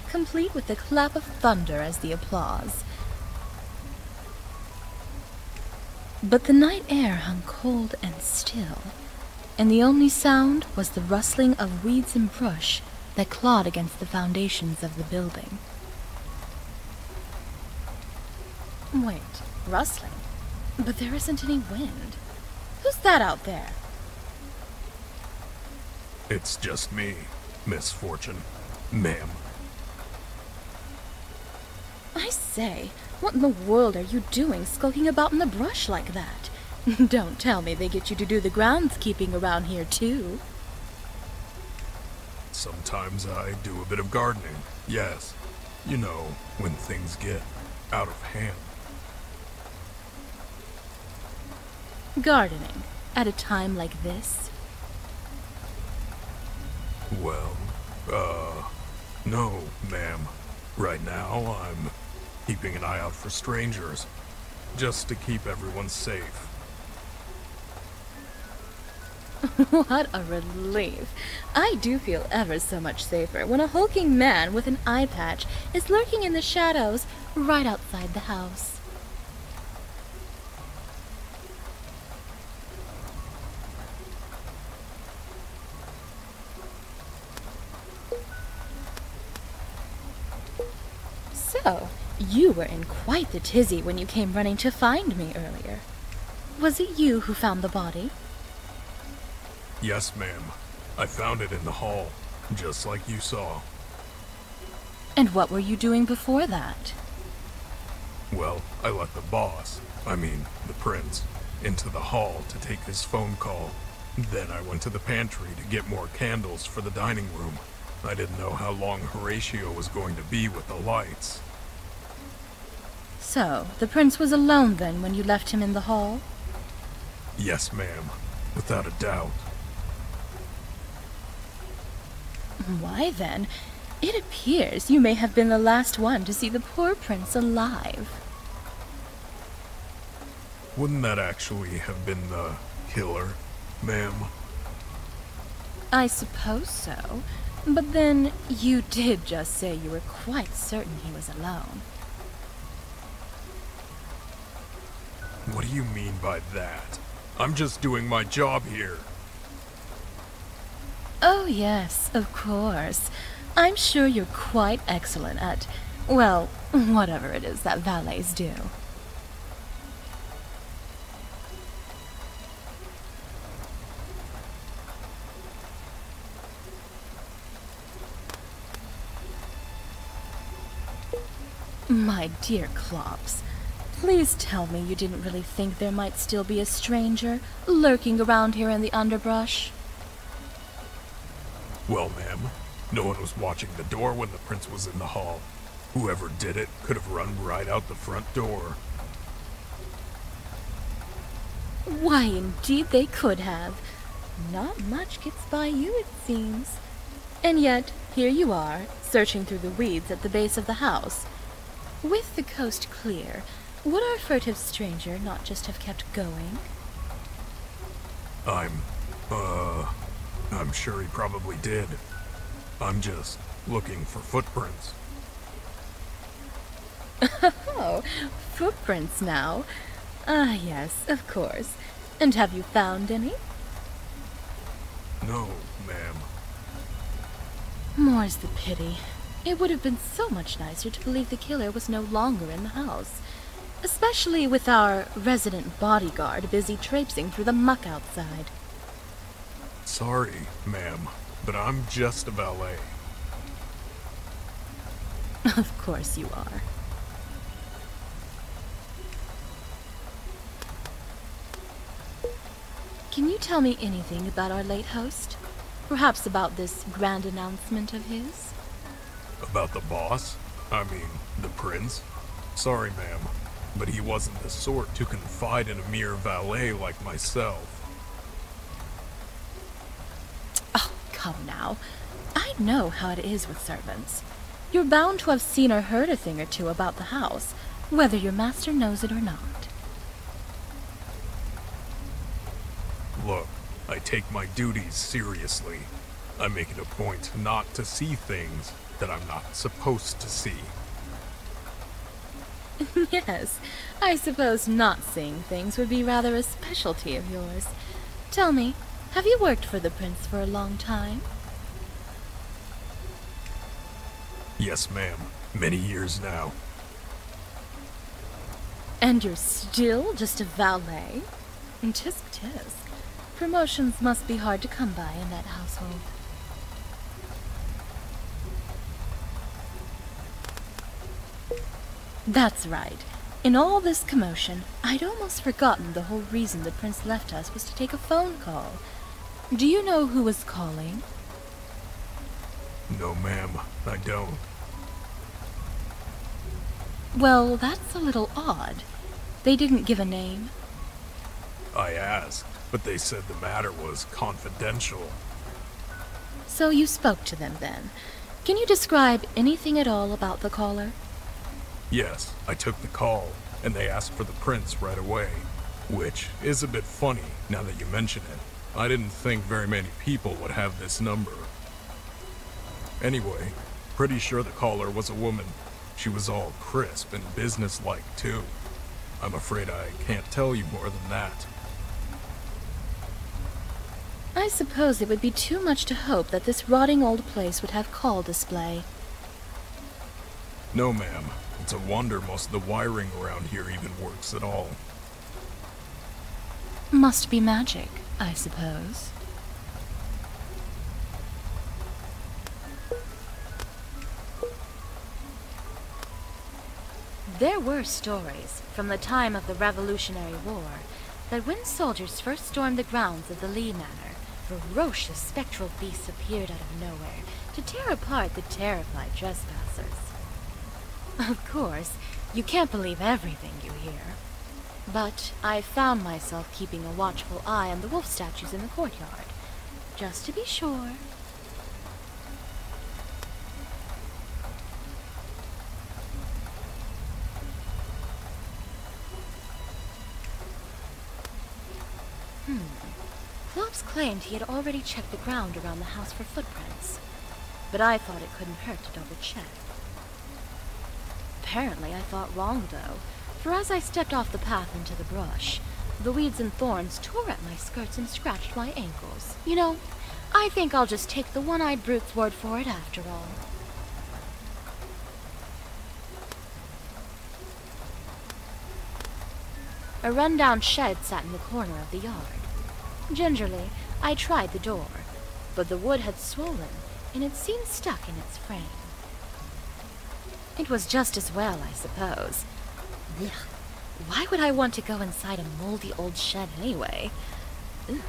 complete with the clap of thunder as the applause. But the night air hung cold and still, and the only sound was the rustling of weeds and brush that clawed against the foundations of the building. Wait, rustling? But there isn't any wind. Who's that out there? It's just me, Misfortune, ma'am. I say, what in the world are you doing skulking about in the brush like that? Don't tell me they get you to do the groundskeeping around here, too. Sometimes I do a bit of gardening, yes. You know, when things get out of hand. Gardening? At a time like this? Well, no, ma'am. Right now, I'm keeping an eye out for strangers, just to keep everyone safe. What a relief. I do feel ever so much safer when a hulking man with an eye patch is lurking in the shadows right outside the house. So, you were in quite the tizzy when you came running to find me earlier. Was it you who found the body? Yes, ma'am. I found it in the hall, just like you saw. And what were you doing before that? Well, I let the boss, the prince, into the hall to take his phone call. Then I went to the pantry to get more candles for the dining room. I didn't know how long Horatio was going to be with the lights. So, the prince was alone then when you left him in the hall? Yes, ma'am. Without a doubt. Why then, it appears you may have been the last one to see the poor prince alive. Wouldn't that actually have been the killer, ma'am? I suppose so. But then, you did just say you were quite certain he was alone. What do you mean by that? I'm just doing my job here. Oh yes, of course. I'm sure you're quite excellent at, well, whatever it is that valets do. My dear Klops, please tell me you didn't really think there might still be a stranger lurking around here in the underbrush? Well, ma'am, no one was watching the door when the prince was in the hall. Whoever did it could have run right out the front door. Why, indeed they could have. Not much gets by you, it seems. And yet, here you are, searching through the weeds at the base of the house. With the coast clear, would our furtive stranger not just have kept going? I'm sure he probably did. I'm just looking for footprints. Oh, footprints now. Ah, yes, of course. And have you found any? No, ma'am. More's the pity. It would have been so much nicer to believe the killer was no longer in the house. Especially with our resident bodyguard busy traipsing through the muck outside. Sorry, ma'am, but I'm just a valet. Of course you are. Can you tell me anything about our late host? Perhaps about this grand announcement of his? About the boss? The prince? Sorry, ma'am, but he wasn't the sort to confide in a mere valet like myself. Oh, come now. I know how it is with servants. You're bound to have seen or heard a thing or two about the house, whether your master knows it or not. Look, I take my duties seriously. I make it a point not to see things that I'm not supposed to see. Yes, I suppose not seeing things would be rather a specialty of yours. Tell me, have you worked for the prince for a long time? Yes, ma'am. Many years now. And you're still just a valet? Tisk tisk. Promotions must be hard to come by in that household. That's right. In all this commotion, I'd almost forgotten the whole reason the prince left us was to take a phone call. Do you know who was calling? No, ma'am, I don't. Well, that's a little odd. They didn't give a name. I asked, but they said the matter was confidential. So you spoke to them then. Can you describe anything at all about the caller? Yes, I took the call, and they asked for the prince right away. Which is a bit funny, now that you mention it. I didn't think very many people would have this number. Anyway, pretty sure the caller was a woman. She was all crisp and businesslike, too. I'm afraid I can't tell you more than that. I suppose it would be too much to hope that this rotting old place would have call display. No, ma'am. It's a wonder most of the wiring around here even works at all. Must be magic, I suppose. There were stories from the time of the Revolutionary War that when soldiers first stormed the grounds of the Lee Manor, ferocious spectral beasts appeared out of nowhere to tear apart the terrified trespassers. Of course, you can't believe everything you hear. But I found myself keeping a watchful eye on the wolf statues in the courtyard, just to be sure. Klops claimed he had already checked the ground around the house for footprints, but I thought it couldn't hurt to double-check. Apparently I thought wrong, though, for as I stepped off the path into the brush, the weeds and thorns tore at my skirts and scratched my ankles. You know, I think I'll just take the one-eyed brute's word for it after all. A run-down shed sat in the corner of the yard. Gingerly, I tried the door, but the wood had swollen, and it seemed stuck in its frame. It was just as well, I suppose. Ugh. Why would I want to go inside a moldy old shed anyway? Ugh.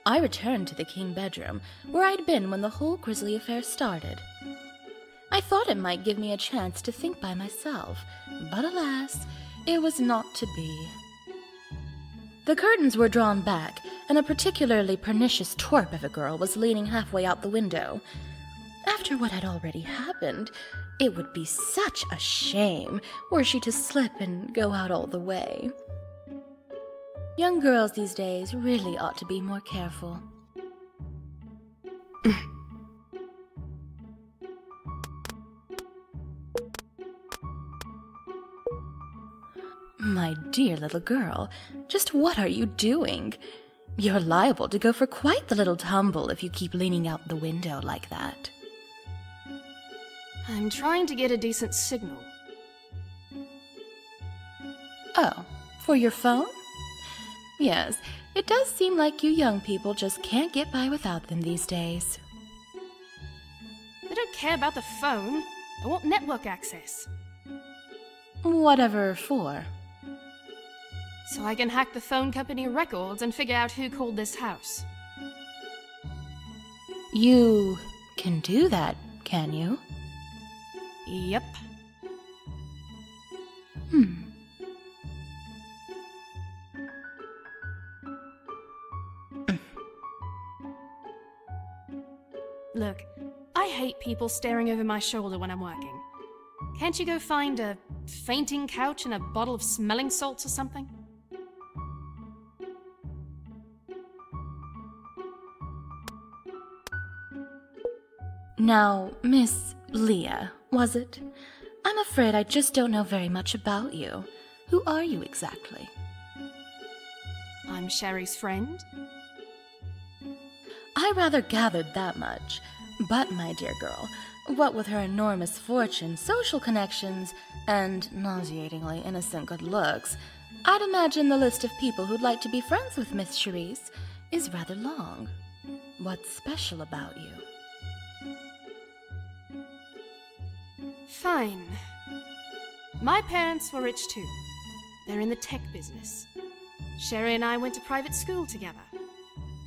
I returned to the king bedroom, where I'd been when the whole grisly affair started. I thought it might give me a chance to think by myself, but alas, it was not to be. The curtains were drawn back, and a particularly pernicious twerp of a girl was leaning halfway out the window. After what had already happened, it would be such a shame were she to slip and go out all the way. Young girls these days really ought to be more careful. My dear little girl, just what are you doing? You're liable to go for quite the little tumble if you keep leaning out the window like that. I'm trying to get a decent signal. Oh, for your phone? Yes, it does seem like you young people just can't get by without them these days. I don't care about the phone. I want network access. Whatever for. So I can hack the phone company records and figure out who called this house. You can do that, can you? Yep. Look, I hate people staring over my shoulder when I'm working. Can't you go find a fainting couch and a bottle of smelling salts or something? Now, Miss Leah, was it? I'm afraid I just don't know very much about you. Who are you exactly? I'm Sherry's friend. I rather gathered that much. But, my dear girl, what with her enormous fortune, social connections, and nauseatingly innocent good looks, I'd imagine the list of people who'd like to be friends with Miss Sherice is rather long. What's special about you? Fine. My parents were rich too. They're in the tech business. Sherry and I went to private school together.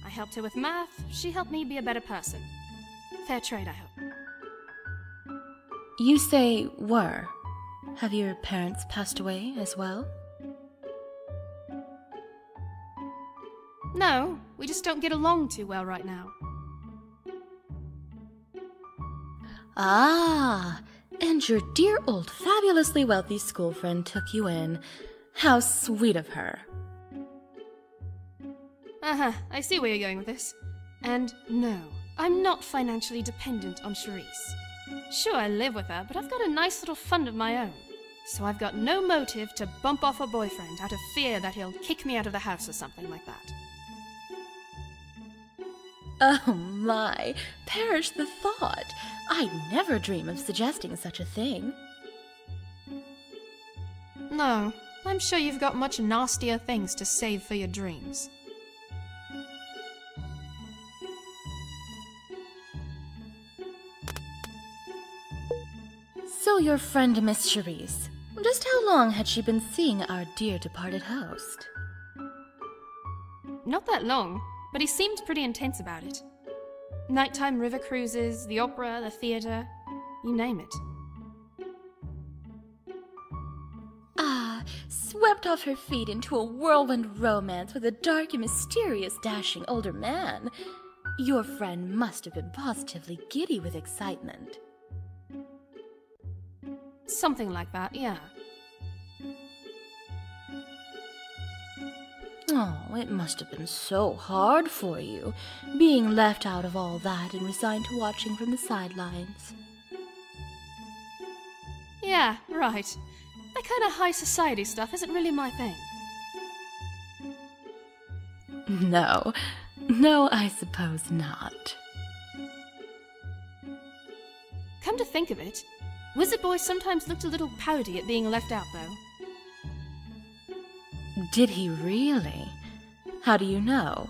I helped her with math, she helped me be a better person. Fair trade, I hope. You say were. Have your parents passed away as well? No, we just don't get along too well right now. Ah, and your dear old fabulously wealthy school friend took you in. How sweet of her. I see where you're going with this. And no, I'm not financially dependent on Sherice. Sure, I live with her, but I've got a nice little fund of my own. So I've got no motive to bump off a boyfriend out of fear that he'll kick me out of the house or something like that. Oh my, perish the thought. I'd never dream of suggesting such a thing. No, I'm sure you've got much nastier things to save for your dreams. So your friend Miss Sherice, just how long had she been seeing our dear departed host? Not that long, but he seemed pretty intense about it. Nighttime river cruises, the opera, the theater, you name it. Swept off her feet into a whirlwind romance with a dark and mysterious dashing older man. Your friend must have been positively giddy with excitement. Something like that, yeah. Oh, it must have been so hard for you, being left out of all that and resigned to watching from the sidelines. Yeah, right. That kind of high society stuff isn't really my thing. No, I suppose not. Come to think of it, Wizard Boy sometimes looked a little pouty at being left out, though. Did he really? How do you know?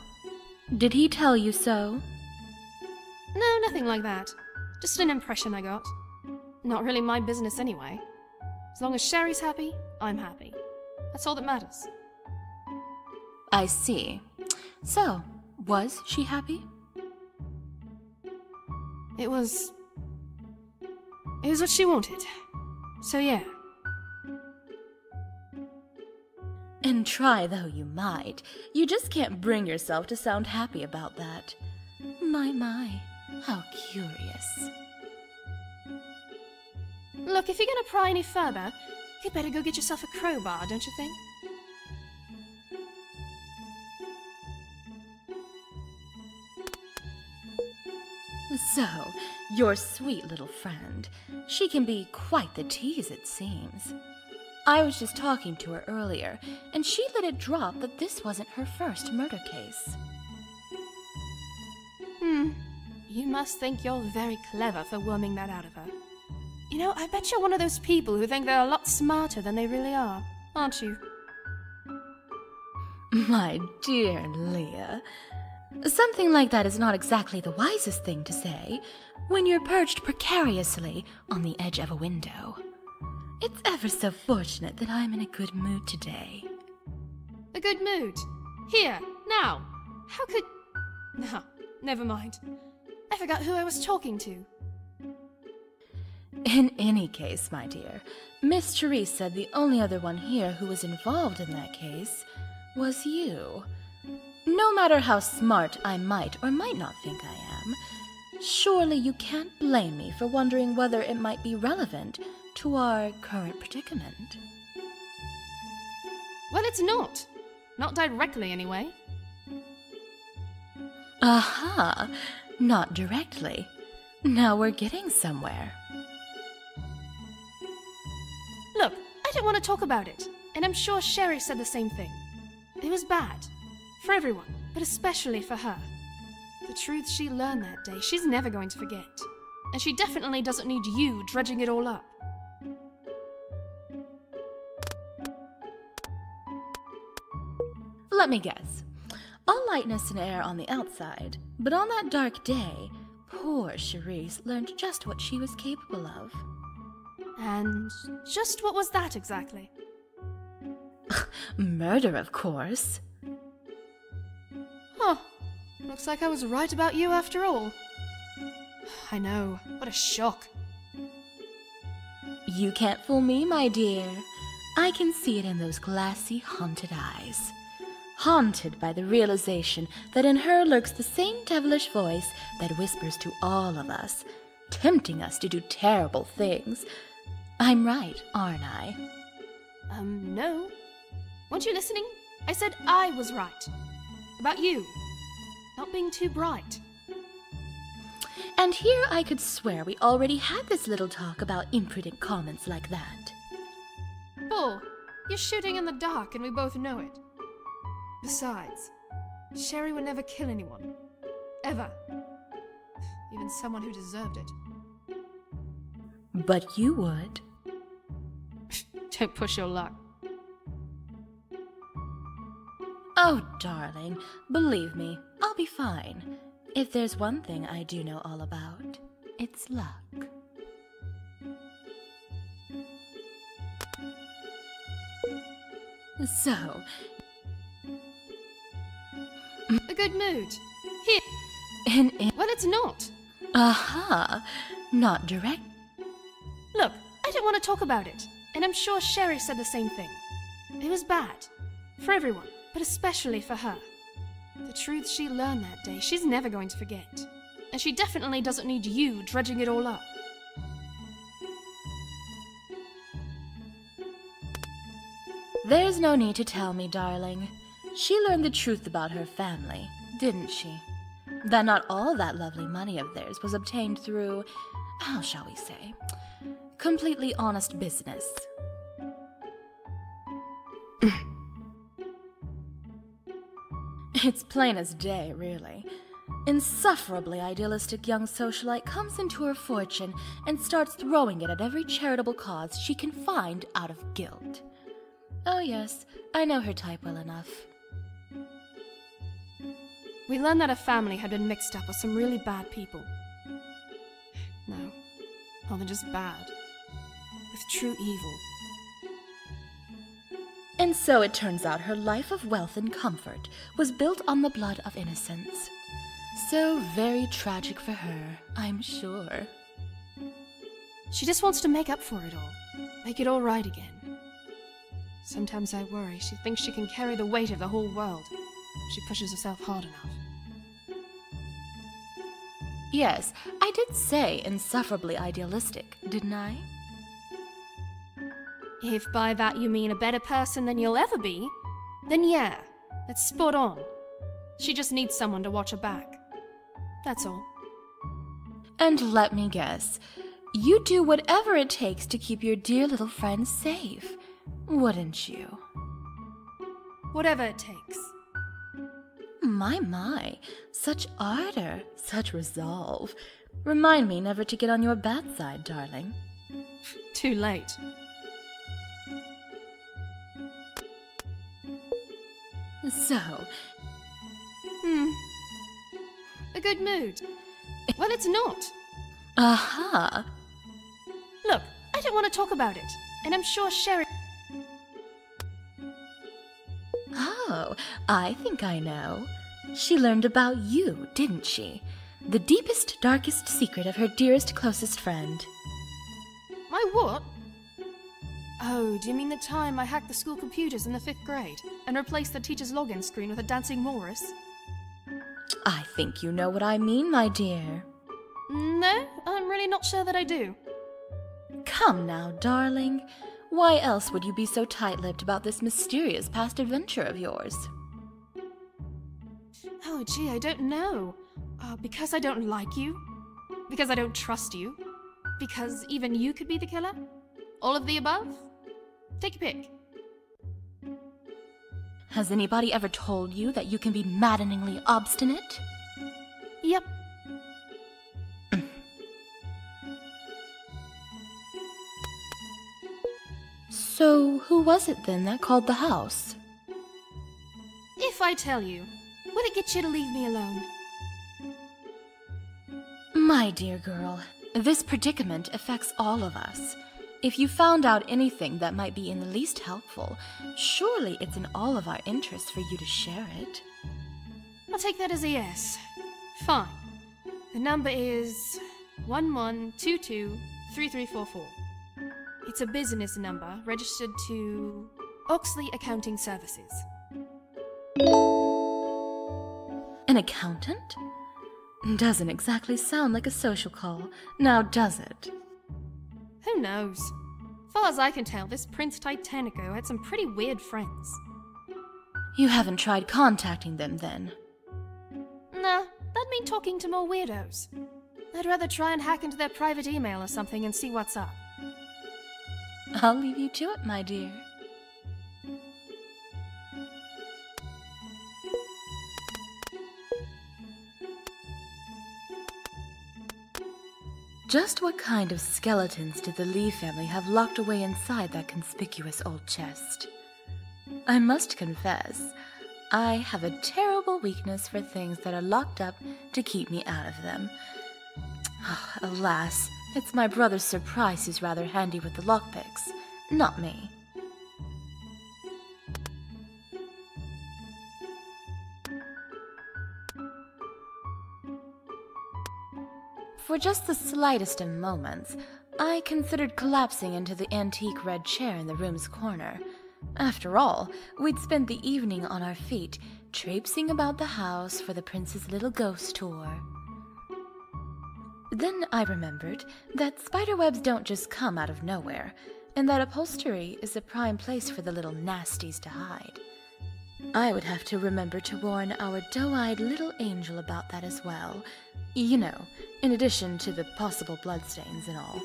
Did he tell you so? No, nothing like that. Just an impression I got. Not really my business anyway. As long as Sherry's happy, I'm happy. That's all that matters. I see. So, was she happy? It was what she wanted. So yeah. And try though you might, you just can't bring yourself to sound happy about that. My, how curious. Look, if you're gonna pry any further, you'd better go get yourself a crowbar, don't you think? So, your sweet little friend. She can be quite the tease, it seems. I was just talking to her earlier, and she let it drop that this wasn't her first murder case. You must think you're very clever for worming that out of her. You know, I bet you're one of those people who think they're a lot smarter than they really are, aren't you? My dear Leah, something like that is not exactly the wisest thing to say when you're perched precariously on the edge of a window. It's ever so fortunate that I'm in a good mood today. A good mood? Here, now. How could... No, never mind. I forgot who I was talking to. In any case, my dear, Miss Sherice said the only other one here who was involved in that case was you. No matter how smart I might or might not think I am, surely you can't blame me for wondering whether it might be relevant to our current predicament. Well, it's not. Not directly, anyway. Aha! Not directly. Now we're getting somewhere. Look, I don't want to talk about it, and I'm sure Sherry said the same thing. It was bad. For everyone, but especially for her. The truth she learned that day, she's never going to forget. And she definitely doesn't need you dredging it all up. Let me guess. All lightness and air on the outside, but on that dark day, poor Sherice learned just what she was capable of. And just what was that exactly? Murder, of course. Huh. Looks like I was right about you after all. I know. What a shock. You can't fool me, my dear. I can see it in those glassy, haunted eyes. Haunted by the realization that in her lurks the same devilish voice that whispers to all of us, tempting us to do terrible things. I'm right, aren't I? No. Weren't you listening? I said I was right. About you. Not being too bright. And here I could swear we already had this little talk about imprudent comments like that. Cool. You're shooting in the dark and we both know it. Besides, Sherry would never kill anyone. Ever. Even someone who deserved it. But you would. Don't push your luck. Oh, darling, believe me, I'll be fine. If there's one thing I do know all about, it's luck. So... A good mood. Here. Well, it's not. Aha! Not direct. Look, I don't want to talk about it. And I'm sure Sherice said the same thing. It was bad. For everyone, but especially for her. The truth she learned that day, she's never going to forget. And she definitely doesn't need you dredging it all up. There's no need to tell me, darling. She learned the truth about her family, didn't she? That not all that lovely money of theirs was obtained through, how shall we say, completely honest business. It's plain as day, really. Insufferably idealistic young socialite comes into her fortune and starts throwing it at every charitable cause she can find out of guilt. Oh yes, I know her type well enough. We learned that her family had been mixed up with some really bad people. No, more than just bad. With true evil. And so it turns out her life of wealth and comfort was built on the blood of innocence. So very tragic for her, I'm sure. She just wants to make up for it all. Make it all right again. Sometimes I worry she thinks she can carry the weight of the whole world. She pushes herself hard enough. Yes, I did say insufferably idealistic, didn't I? If by that you mean a better person than you'll ever be, then yeah, that's spot on. She just needs someone to watch her back. That's all. And let me guess, you do whatever it takes to keep your dear little friend safe, wouldn't you? Whatever it takes. My, such ardor, such resolve. Remind me never to get on your bad side, darling. Too late. So... A good mood. Well, it's not. Aha! Look, I don't want to talk about it. And I'm sure Sherice... Oh, I think I know. She learned about you, didn't she? The deepest, darkest secret of her dearest, closest friend. My what? Oh, do you mean the time I hacked the school computers in the 5th grade and replaced the teacher's login screen with a dancing walrus? I think you know what I mean, my dear. No, I'm really not sure that I do. Come now, darling. Why else would you be so tight-lipped about this mysterious past adventure of yours? Oh, gee, I don't know. Because I don't like you? Because I don't trust you? Because even you could be the killer? All of the above? Take your pick. Has anybody ever told you that you can be maddeningly obstinate? Yep. So, who was it then that called the house? If I tell you, will it get you to leave me alone? My dear girl, this predicament affects all of us. If you found out anything that might be in the least helpful, surely it's in all of our interests for you to share it. I'll take that as a yes. Fine. The number is 11223344. It's a business number registered to Oxley Accounting Services. An accountant? Doesn't exactly sound like a social call, now does it? Who knows? As far as I can tell, this Prince Titanico had some pretty weird friends. You haven't tried contacting them, then? Nah, that'd mean talking to more weirdos. I'd rather try and hack into their private email or something and see what's up. I'll leave you to it, my dear. Just what kind of skeletons did the Lee family have locked away inside that conspicuous old chest? I must confess, I have a terrible weakness for things that are locked up to keep me out of them. Alas, it's my brother Surprise who's rather handy with the lockpicks, not me. For just the slightest of moments, I considered collapsing into the antique red chair in the room's corner. After all, we'd spent the evening on our feet, traipsing about the house for the prince's little ghost tour. Then I remembered that spiderwebs don't just come out of nowhere, and that upholstery is a prime place for the little nasties to hide. I would have to remember to warn our doe-eyed little angel about that as well. You know, in addition to the possible bloodstains and all.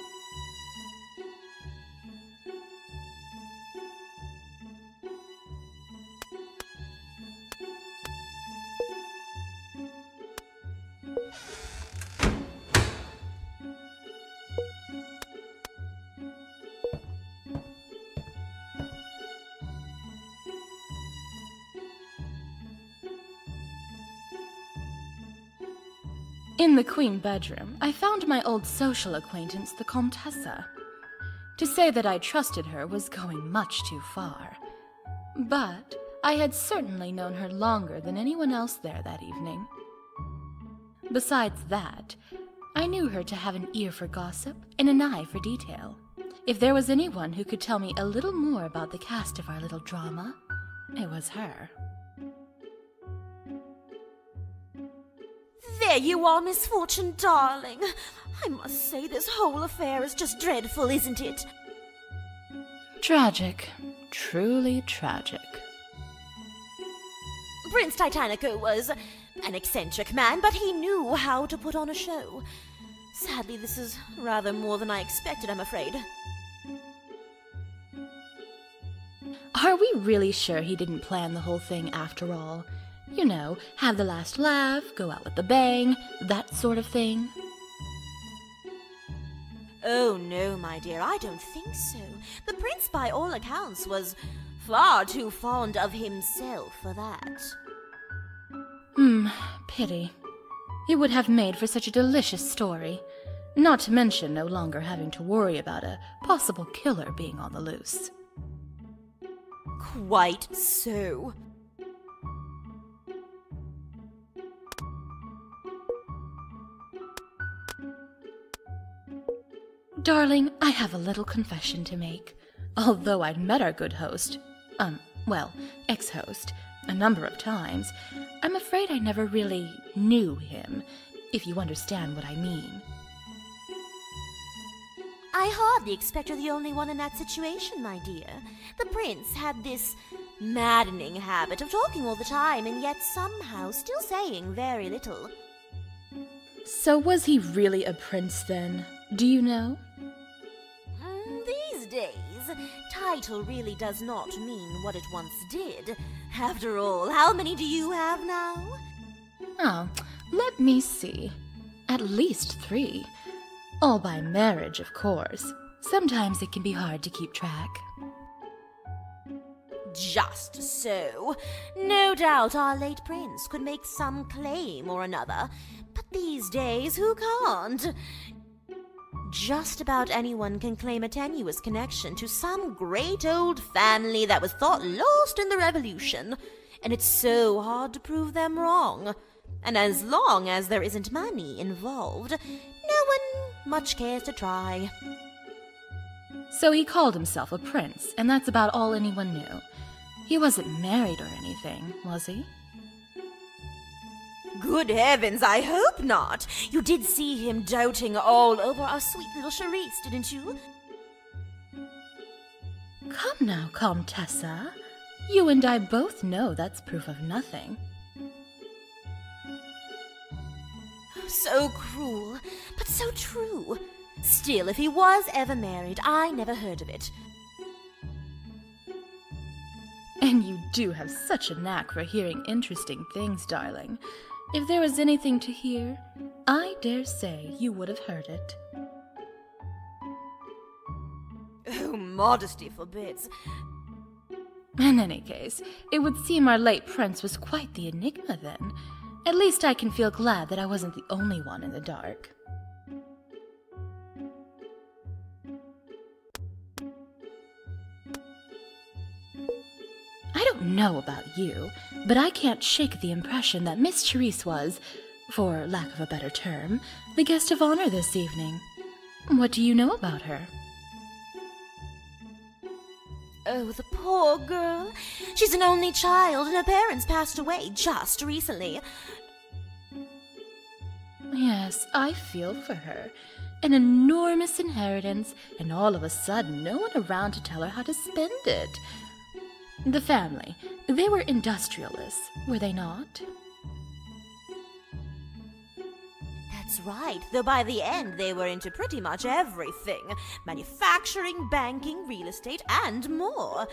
In the queen bedroom, I found my old social acquaintance, the Comtessa. To say that I trusted her was going much too far. But I had certainly known her longer than anyone else there that evening. Besides that, I knew her to have an ear for gossip and an eye for detail. If there was anyone who could tell me a little more about the cast of our little drama, it was her. There you are, Misfortune, darling. I must say this whole affair is just dreadful, isn't it? Tragic. Truly tragic. Prince Titanico was an eccentric man, but he knew how to put on a show. Sadly, this is rather more than I expected, I'm afraid. Are we really sure he didn't plan the whole thing after all? You know, have the last laugh, go out with a bang, that sort of thing. Oh no, my dear, I don't think so. The prince, by all accounts, was far too fond of himself for that. Pity. It would have made for such a delicious story. Not to mention no longer having to worry about a possible killer being on the loose. Quite so. Darling, I have a little confession to make. Although I'd met our good host, ex-host, a number of times, I'm afraid I never really knew him, if you understand what I mean. I hardly expect you're the only one in that situation, my dear. The prince had this maddening habit of talking all the time and yet somehow still saying very little. So was he really a prince then? Do you know? These days, title really does not mean what it once did. After all, how many do you have now? Oh, let me see. At least 3. All by marriage, of course. Sometimes it can be hard to keep track. Just so. No doubt our late prince could make some claim or another, but these days, who can't? Just about anyone can claim a tenuous connection to some great old family that was thought lost in the Revolution, and it's so hard to prove them wrong. And as long as there isn't money involved, no one much cares to try. So he called himself a prince, and that's about all anyone knew. He wasn't married or anything, was he? Good heavens, I hope not. You did see him doting all over our sweet little Sherice, didn't you? Come now, Comtessa. You and I both know that's proof of nothing. So cruel, but so true. Still, if he was ever married, I never heard of it. And you do have such a knack for hearing interesting things, darling. If there was anything to hear, I dare say you would have heard it. Oh, modesty forbids. In any case, it would seem our late prince was quite the enigma then. At least I can feel glad that I wasn't the only one in the dark. I don't know about you, but I can't shake the impression that Miss Sherice was, for lack of a better term, the guest of honor this evening. What do you know about her? Oh, the poor girl. She's an only child, and her parents passed away just recently. Yes, I feel for her. An enormous inheritance, and all of a sudden no one around to tell her how to spend it. The family, they were industrialists, were they not? That's right, though by the end they were into pretty much everything. Manufacturing, banking, real estate, and more.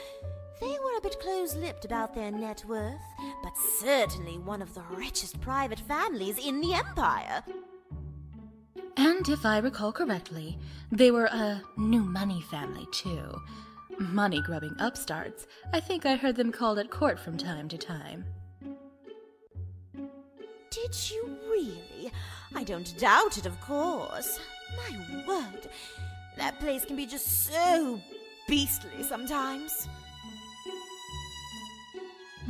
They were a bit close-lipped about their net worth, but certainly one of the richest private families in the empire. And if I recall correctly, they were a new money family, too. Money-grubbing upstarts. I think I heard them called at court from time to time. Did you really? I don't doubt it, of course. My word, that place can be just so beastly sometimes.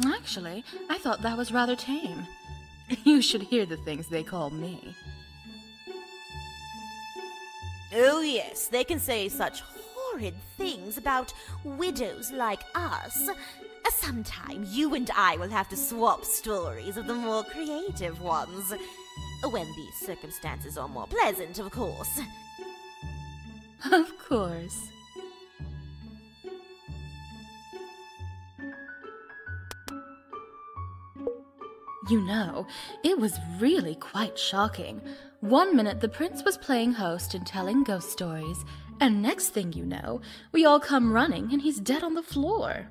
Actually, I thought that was rather tame. You should hear the things they call me. Oh yes, they can say such horrid things about widows like us. Sometime you and I will have to swap stories of the more creative ones. When the circumstances are more pleasant, of course. Of course. You know, it was really quite shocking. One minute the prince was playing host and telling ghost stories, and next thing you know, we all come running and he's dead on the floor.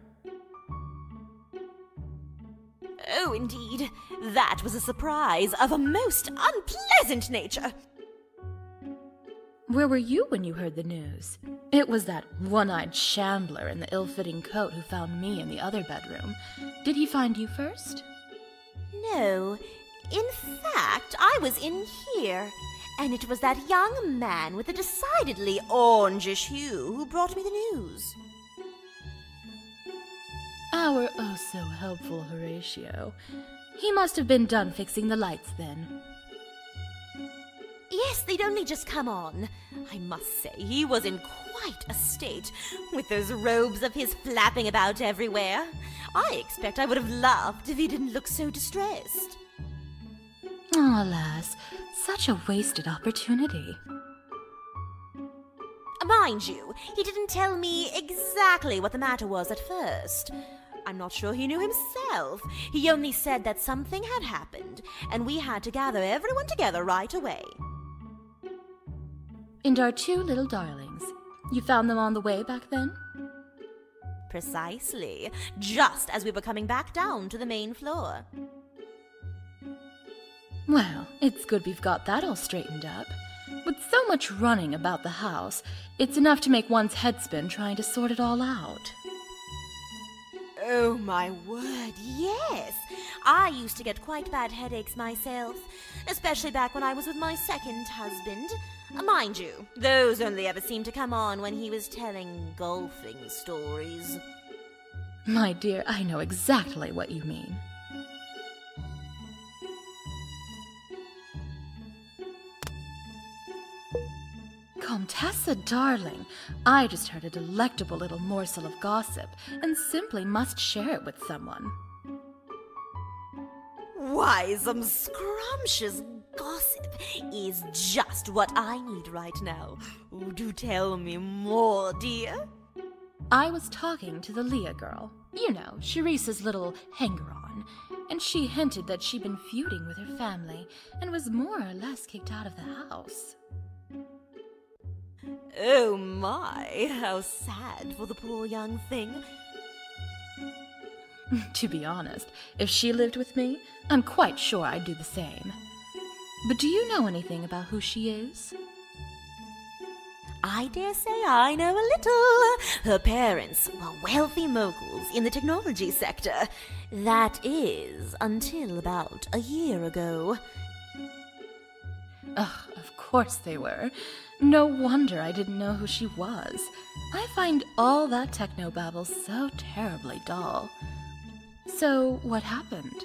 Oh, indeed. That was a surprise of a most unpleasant nature. Where were you when you heard the news? It was that one-eyed shambler in the ill-fitting coat who found me in the other bedroom. Did he find you first? No. In fact, I was in here. And it was that young man with a decidedly orangish hue who brought me the news. Our oh-so-helpful Horatio. He must have been done fixing the lights then. Yes, they'd only just come on. I must say, he was in quite a state, with those robes of his flapping about everywhere. I expect I would have laughed if he didn't look so distressed. Alas, such a wasted opportunity. Mind you, he didn't tell me exactly what the matter was at first. I'm not sure he knew himself. He only said that something had happened, and we had to gather everyone together right away. And our two little darlings. You found them on the way back then? Precisely. Just as we were coming back down to the main floor. Well, it's good we've got that all straightened up. With so much running about the house, it's enough to make one's head spin trying to sort it all out. Oh, my word, yes! I used to get quite bad headaches myself, especially back when I was with my second husband. Mind you, those only ever seemed to come on when he was telling golfing stories. My dear, I know exactly what you mean. Comtessa, darling, I just heard a delectable little morsel of gossip and simply must share it with someone. Why, some scrumptious gossip is just what I need right now. Oh, do tell me more, dear. I was talking to the Leah girl, you know, Sherice's little hanger-on, and she hinted that she'd been feuding with her family and was more or less kicked out of the house. Oh my, how sad for the poor young thing. To be honest, if she lived with me, I'm quite sure I'd do the same. But do you know anything about who she is? I dare say I know a little. Her parents were wealthy moguls in the technology sector. That is, until about a year ago. Ugh, of course they were. No wonder I didn't know who she was. I find all that technobabble so terribly dull. So, what happened?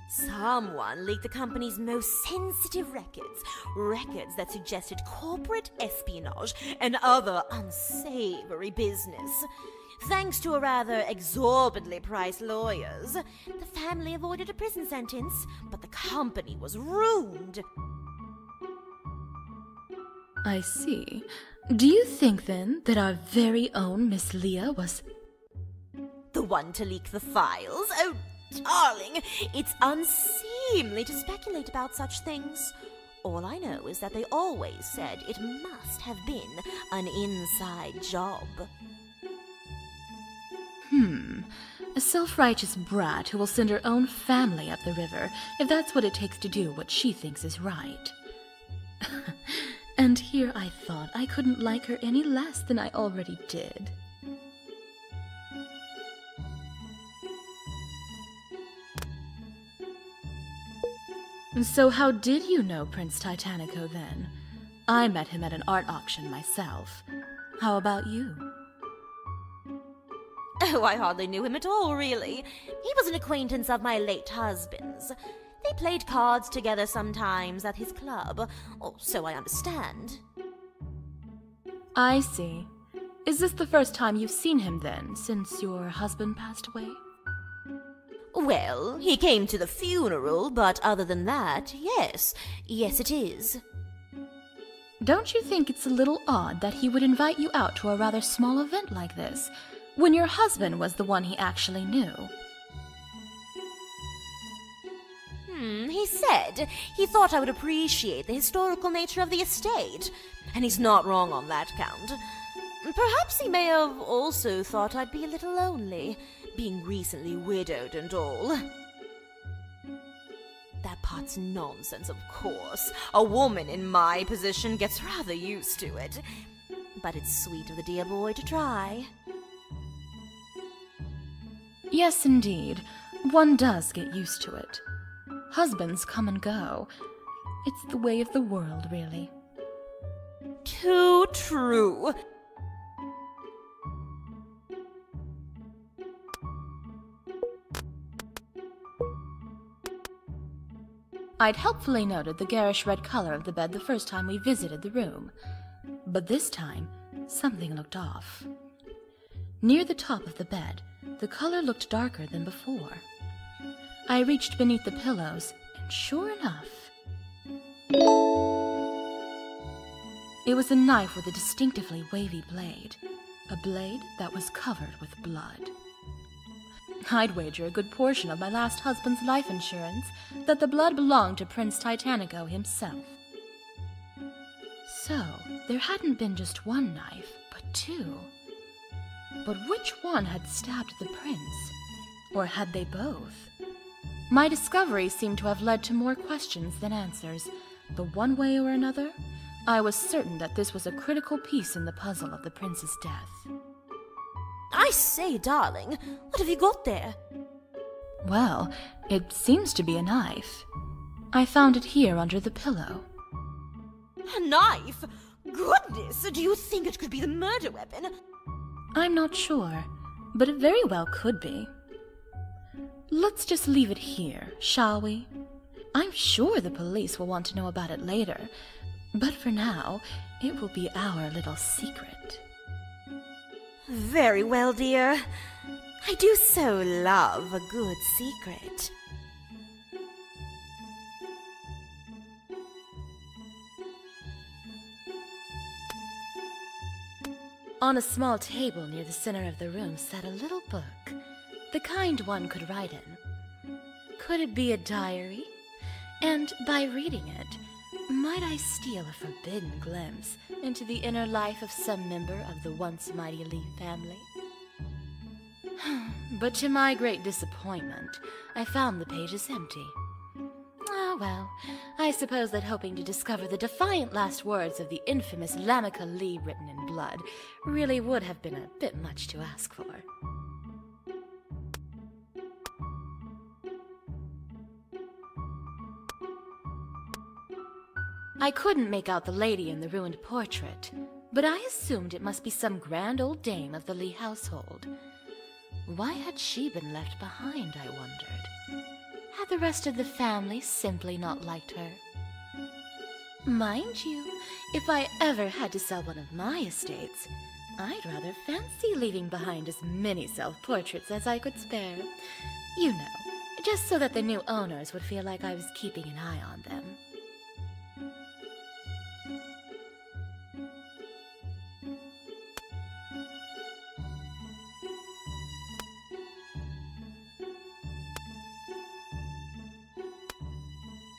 Someone leaked the company's most sensitive records that suggested corporate espionage and other unsavory business. Thanks to a rather exorbitantly priced lawyers, the family avoided a prison sentence, but the company was ruined. I see. Do you think, then, that our very own Miss Leah was... The one to leak the files? Oh, darling, it's unseemly to speculate about such things. All I know is that they always said it must have been an inside job. A self-righteous brat who will send her own family up the river if that's what it takes to do what she thinks is right. And here I thought I couldn't like her any less than I already did. So how did you know Prince Titanico then? I met him at an art auction myself. How about you? Oh, I hardly knew him at all, really. He was an acquaintance of my late husband's. They played cards together sometimes at his club, or so I understand. I see. Is this the first time you've seen him then, since your husband passed away? Well, he came to the funeral, but other than that, yes. Yes, it is. Don't you think it's a little odd that he would invite you out to a rather small event like this, when your husband was the one he actually knew? He said he thought I would appreciate the historical nature of the estate, and he's not wrong on that count. Perhaps he may have also thought I'd be a little lonely, being recently widowed and all. That part's nonsense, of course. A woman in my position gets rather used to it. But it's sweet of the dear boy to try. Yes, indeed. One does get used to it. Husbands come and go. It's the way of the world, really. Too true. I'd helpfully noted the garish red color of the bed the first time we visited the room. But this time, something looked off. Near the top of the bed, the color looked darker than before. I reached beneath the pillows, and sure enough, it was a knife with a distinctively wavy blade, a blade that was covered with blood. I'd wager a good portion of my last husband's life insurance that the blood belonged to Prince Titanico himself. So, there hadn't been just one knife, but two. But which one had stabbed the prince? Or had they both? My discovery seemed to have led to more questions than answers, but one way or another, I was certain that this was a critical piece in the puzzle of the prince's death. I say, darling, what have you got there? Well, it seems to be a knife. I found it here under the pillow. A knife? Goodness, do you think it could be the murder weapon? I'm not sure, but it very well could be. Let's just leave it here, shall we? I'm sure the police will want to know about it later, but for now, it will be our little secret. Very well, dear. I do so love a good secret. On a small table near the center of the room sat a little book, the kind one could write in. Could it be a diary? And by reading it, might I steal a forbidden glimpse into the inner life of some member of the once mighty Lee family? But to my great disappointment, I found the pages empty. Ah, well, I suppose that hoping to discover the defiant last words of the infamous Lamika Lee written in blood really would have been a bit much to ask for. I couldn't make out the lady in the ruined portrait, but I assumed it must be some grand old dame of the Lee household. Why had she been left behind, I wondered? Had the rest of the family simply not liked her? Mind you, if I ever had to sell one of my estates, I'd rather fancy leaving behind as many self-portraits as I could spare. You know, just so that the new owners would feel like I was keeping an eye on them.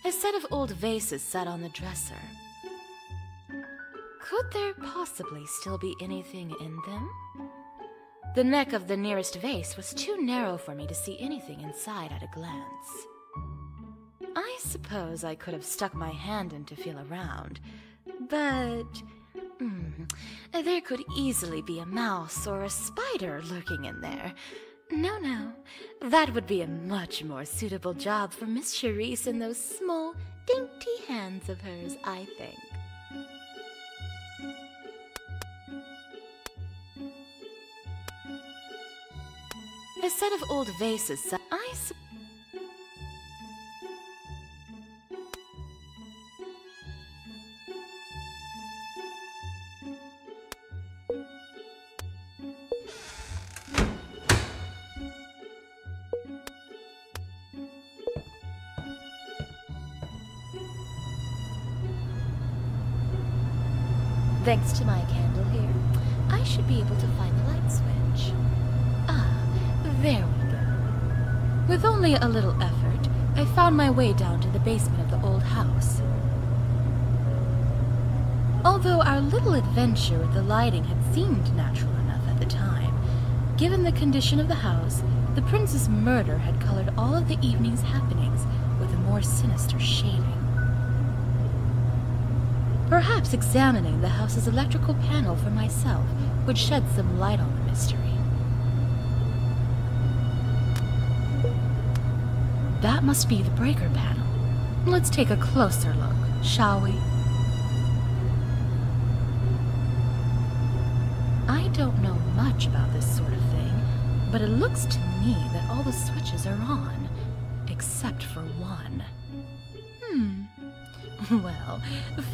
A set of old vases sat on the dresser. Could there possibly still be anything in them? The neck of the nearest vase was too narrow for me to see anything inside at a glance. I suppose I could have stuck my hand in to feel around, but there could easily be a mouse or a spider lurking in there. No, that would be a much more suitable job for Miss Sherice and those small, dainty hands of hers, I think. A set of old vases, Thanks to my candle here, I should be able to find the light switch. Ah, there we go. With only a little effort, I found my way down to the basement of the old house. Although our little adventure with the lighting had seemed natural enough at the time, given the condition of the house, the prince's murder had colored all of the evening's happenings with a more sinister shading. Perhaps examining the house's electrical panel for myself would shed some light on the mystery. That must be the breaker panel. Let's take a closer look, shall we? I don't know much about this sort of thing, but it looks to me that all the switches are on, except for one. Well,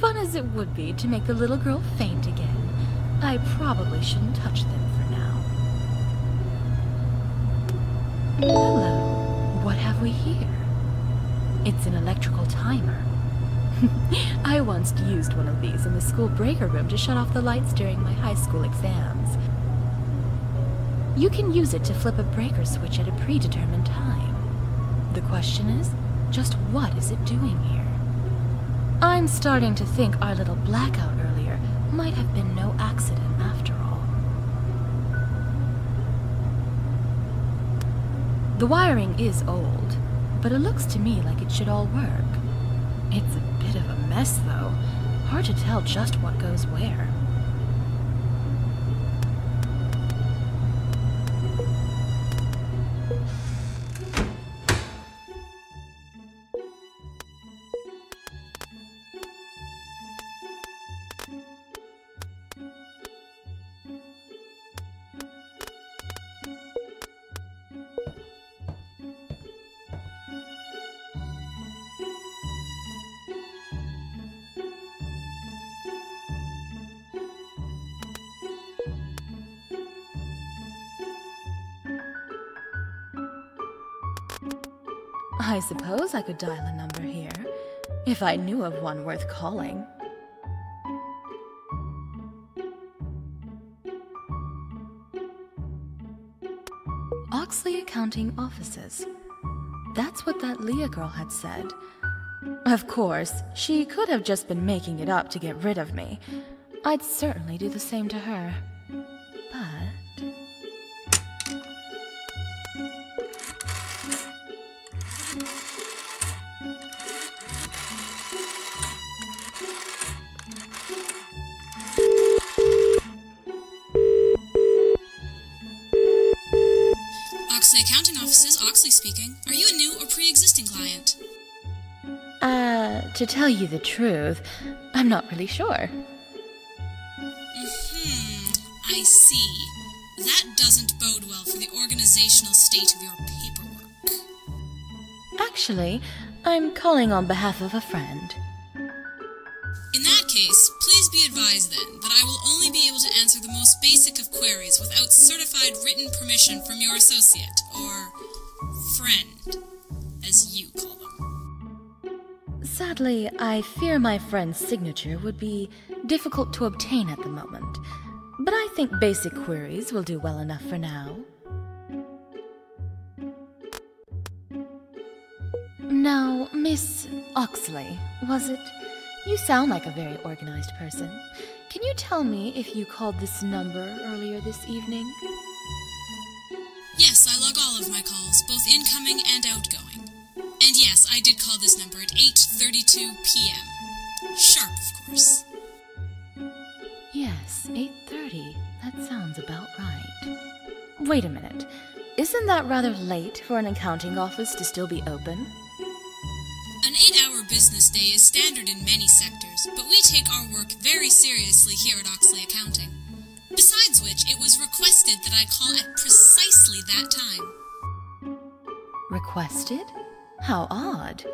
fun as it would be to make the little girl faint again, I probably shouldn't touch them for now. Hello, what have we here? It's an electrical timer. I once used one of these in the school breaker room to shut off the lights during my high school exams. You can use it to flip a breaker switch at a predetermined time. The question is, just what is it doing here? I'm starting to think our little blackout earlier might have been no accident after all. The wiring is old, but it looks to me like it should all work. It's a bit of a mess, though. Hard to tell just what goes where. I suppose I could dial a number here, if I knew of one worth calling. Oxley Accounting Offices. That's what that Leah girl had said. Of course, she could have just been making it up to get rid of me. I'd certainly do the same to her. But... existing client? To tell you the truth, I'm not really sure. I see. That doesn't bode well for the organizational state of your paperwork. Actually, I'm calling on behalf of a friend. In that case, please be advised then that I will only be able to answer the most basic of queries without certified written permission from your associate, or friend, as you call them. Sadly, I fear my friend's signature would be difficult to obtain at the moment, but I think basic queries will do well enough for now. Now, Miss Oxley, was it? You sound like a very organized person. Can you tell me if you called this number earlier this evening? Yes, I log all of my calls, both incoming and outgoing. And yes, I did call this number at 8:32 p.m. Sharp, of course. Yes, 8:30. That sounds about right. Wait a minute. Isn't that rather late for an accounting office to still be open? An 8-hour business day is standard in many sectors, but we take our work very seriously here at Oxley Accounting. Besides which, it was requested that I call at precisely that time. Requested? How odd.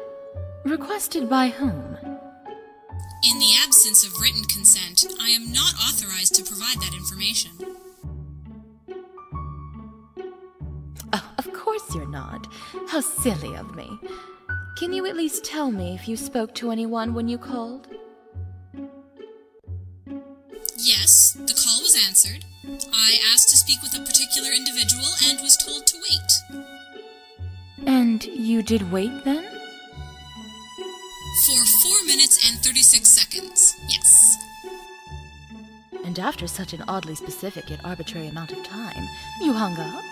Requested by whom? In the absence of written consent, I am not authorized to provide that information. Oh, of course you're not. How silly of me. Can you at least tell me if you spoke to anyone when you called? Yes, the call was answered. I asked to speak with a particular individual and was told to wait. And you did wait then? For 4 minutes and 36 seconds, yes. And after such an oddly specific yet arbitrary amount of time, you hung up?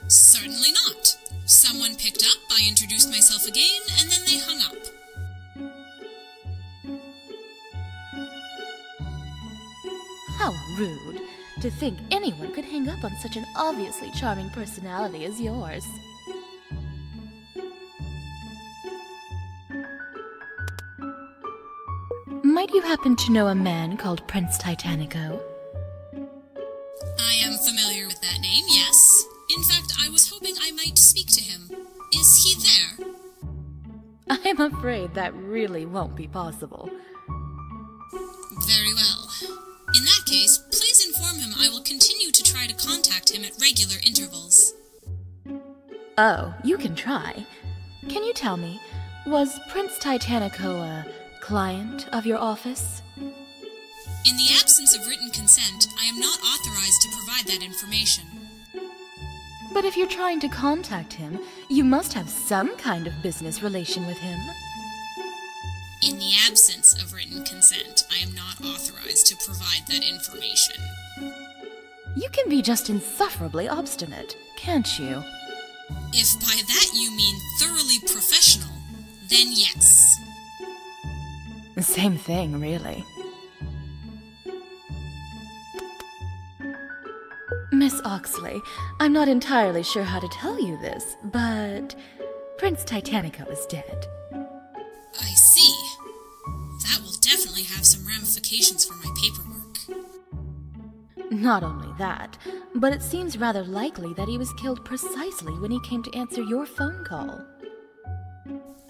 Certainly not. Someone picked up, I introduced myself again, and then they hung up. How rude. To think anyone could hang up on such an obviously charming personality as yours. Might you happen to know a man called Prince Titanico? I am familiar with that name, yes. In fact, I was hoping I might speak to him. Is he there? I'm afraid that really won't be possible. Very well. In that case, please inform him I will continue to try to contact him at regular intervals. Oh, you can try. Can you tell me, was Prince Titanico a client of your office? In the absence of written consent, I am not authorized to provide that information. But if you're trying to contact him, you must have some kind of business relation with him. In the absence of written consent, I am not authorized to provide that information. You can be just insufferably obstinate, can't you? If by that you mean thoroughly professional, then yes. Same thing, really. Miss Oxley, I'm not entirely sure how to tell you this, but Prince Titanico is dead. I see. That will definitely have some ramifications for my paperwork. Not only that, but it seems rather likely that he was killed precisely when he came to answer your phone call.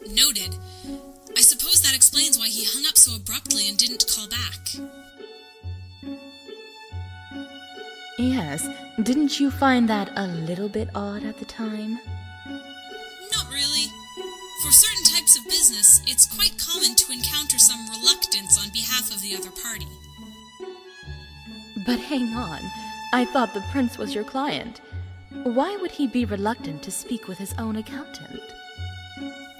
Noted. I suppose that explains why he hung up so abruptly and didn't call back. Yes, didn't you find that a little bit odd at the time? Not really. For certain types of business, it's quite common to encounter some reluctance on behalf of the other party. But hang on, I thought the prince was your client. Why would he be reluctant to speak with his own accountant?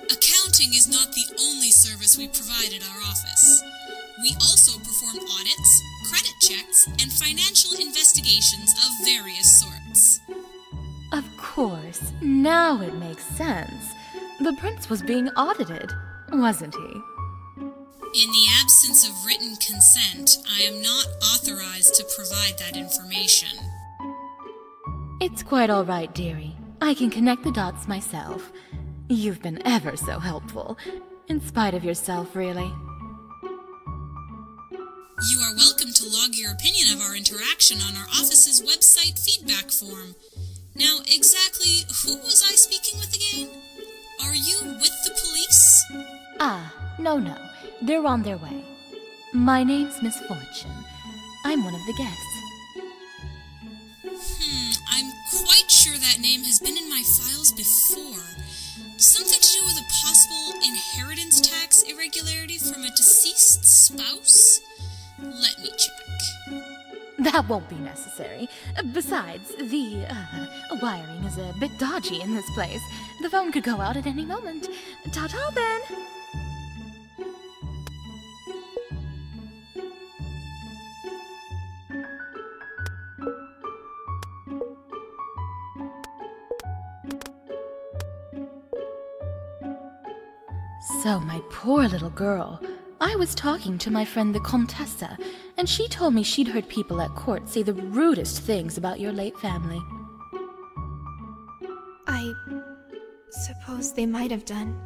Accounting is not the only service we provide at our office. We also perform audits, credit checks, and financial investigations of various sorts. Of course, now it makes sense. The prince was being audited, wasn't he? In the absence of written consent, I am not authorized to provide that information. It's quite all right, dearie. I can connect the dots myself. You've been ever so helpful, in spite of yourself, really. You are welcome to log your opinion of our interaction on our office's website feedback form. Now, exactly who was I speaking with again? Are you with the police? No. They're on their way. My name's Misfortune. I'm one of the guests. I'm quite sure that name has been in my files before. Something to do with a possible inheritance tax irregularity from a deceased spouse? Let me check. That won't be necessary. Besides, the wiring is a bit dodgy in this place. The phone could go out at any moment. Ta-ta then! So, my poor little girl. I was talking to my friend the Comtessa, and she told me she'd heard people at court say the rudest things about your late family. I suppose they might have done.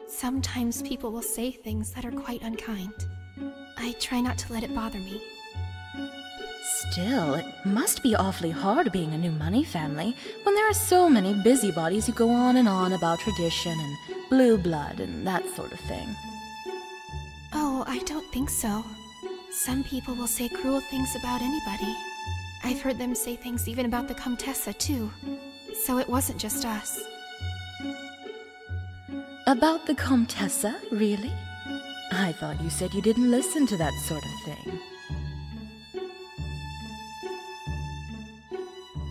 Sometimes people will say things that are quite unkind. I try not to let it bother me. Still, it must be awfully hard being a new money family when there are so many busybodies who go on and on about tradition and blue blood and that sort of thing. Oh, I don't think so. Some people will say cruel things about anybody. I've heard them say things even about the Comtessa, too. So it wasn't just us. About the Comtessa, really? I thought you said you didn't listen to that sort of thing.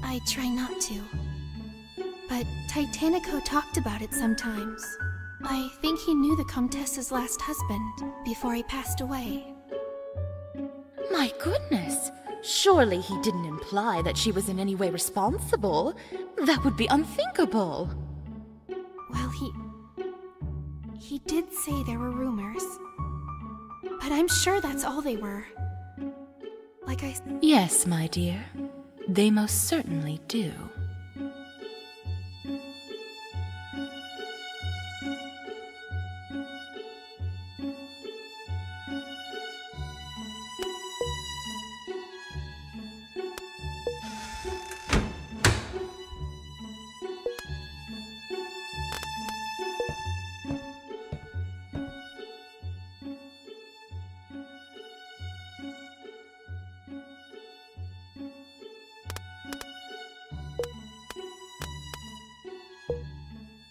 I try not to. But Titanico talked about it sometimes. I think he knew the Comtessa's last husband before he passed away. My goodness! Surely he didn't imply that she was in any way responsible. That would be unthinkable. Well, he did say there were rumors. But I'm sure that's all they were. Like I... Yes, my dear. They most certainly do.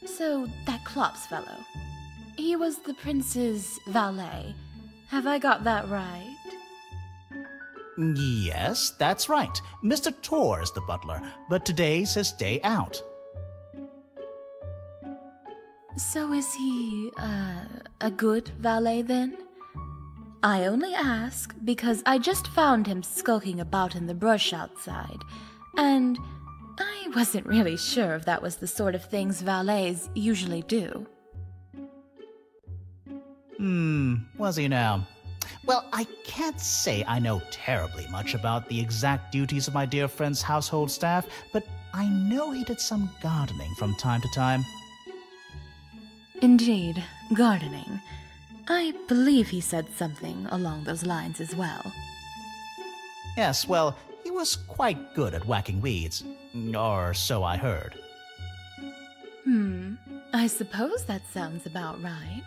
So, that Klops fellow. He was the prince's valet. Have I got that right? Yes, that's right. Mr. Tor is the butler, but today's his day out. So is he, a good valet then? I only ask because I just found him skulking about in the brush outside, and I wasn't really sure if that was the sort of things valets usually do. Was he now? Well, I can't say I know terribly much about the exact duties of my dear friend's household staff, but I know he did some gardening from time to time. Indeed, gardening. I believe he said something along those lines as well. Yes, well, he was quite good at whacking weeds, or so I heard. I suppose that sounds about right.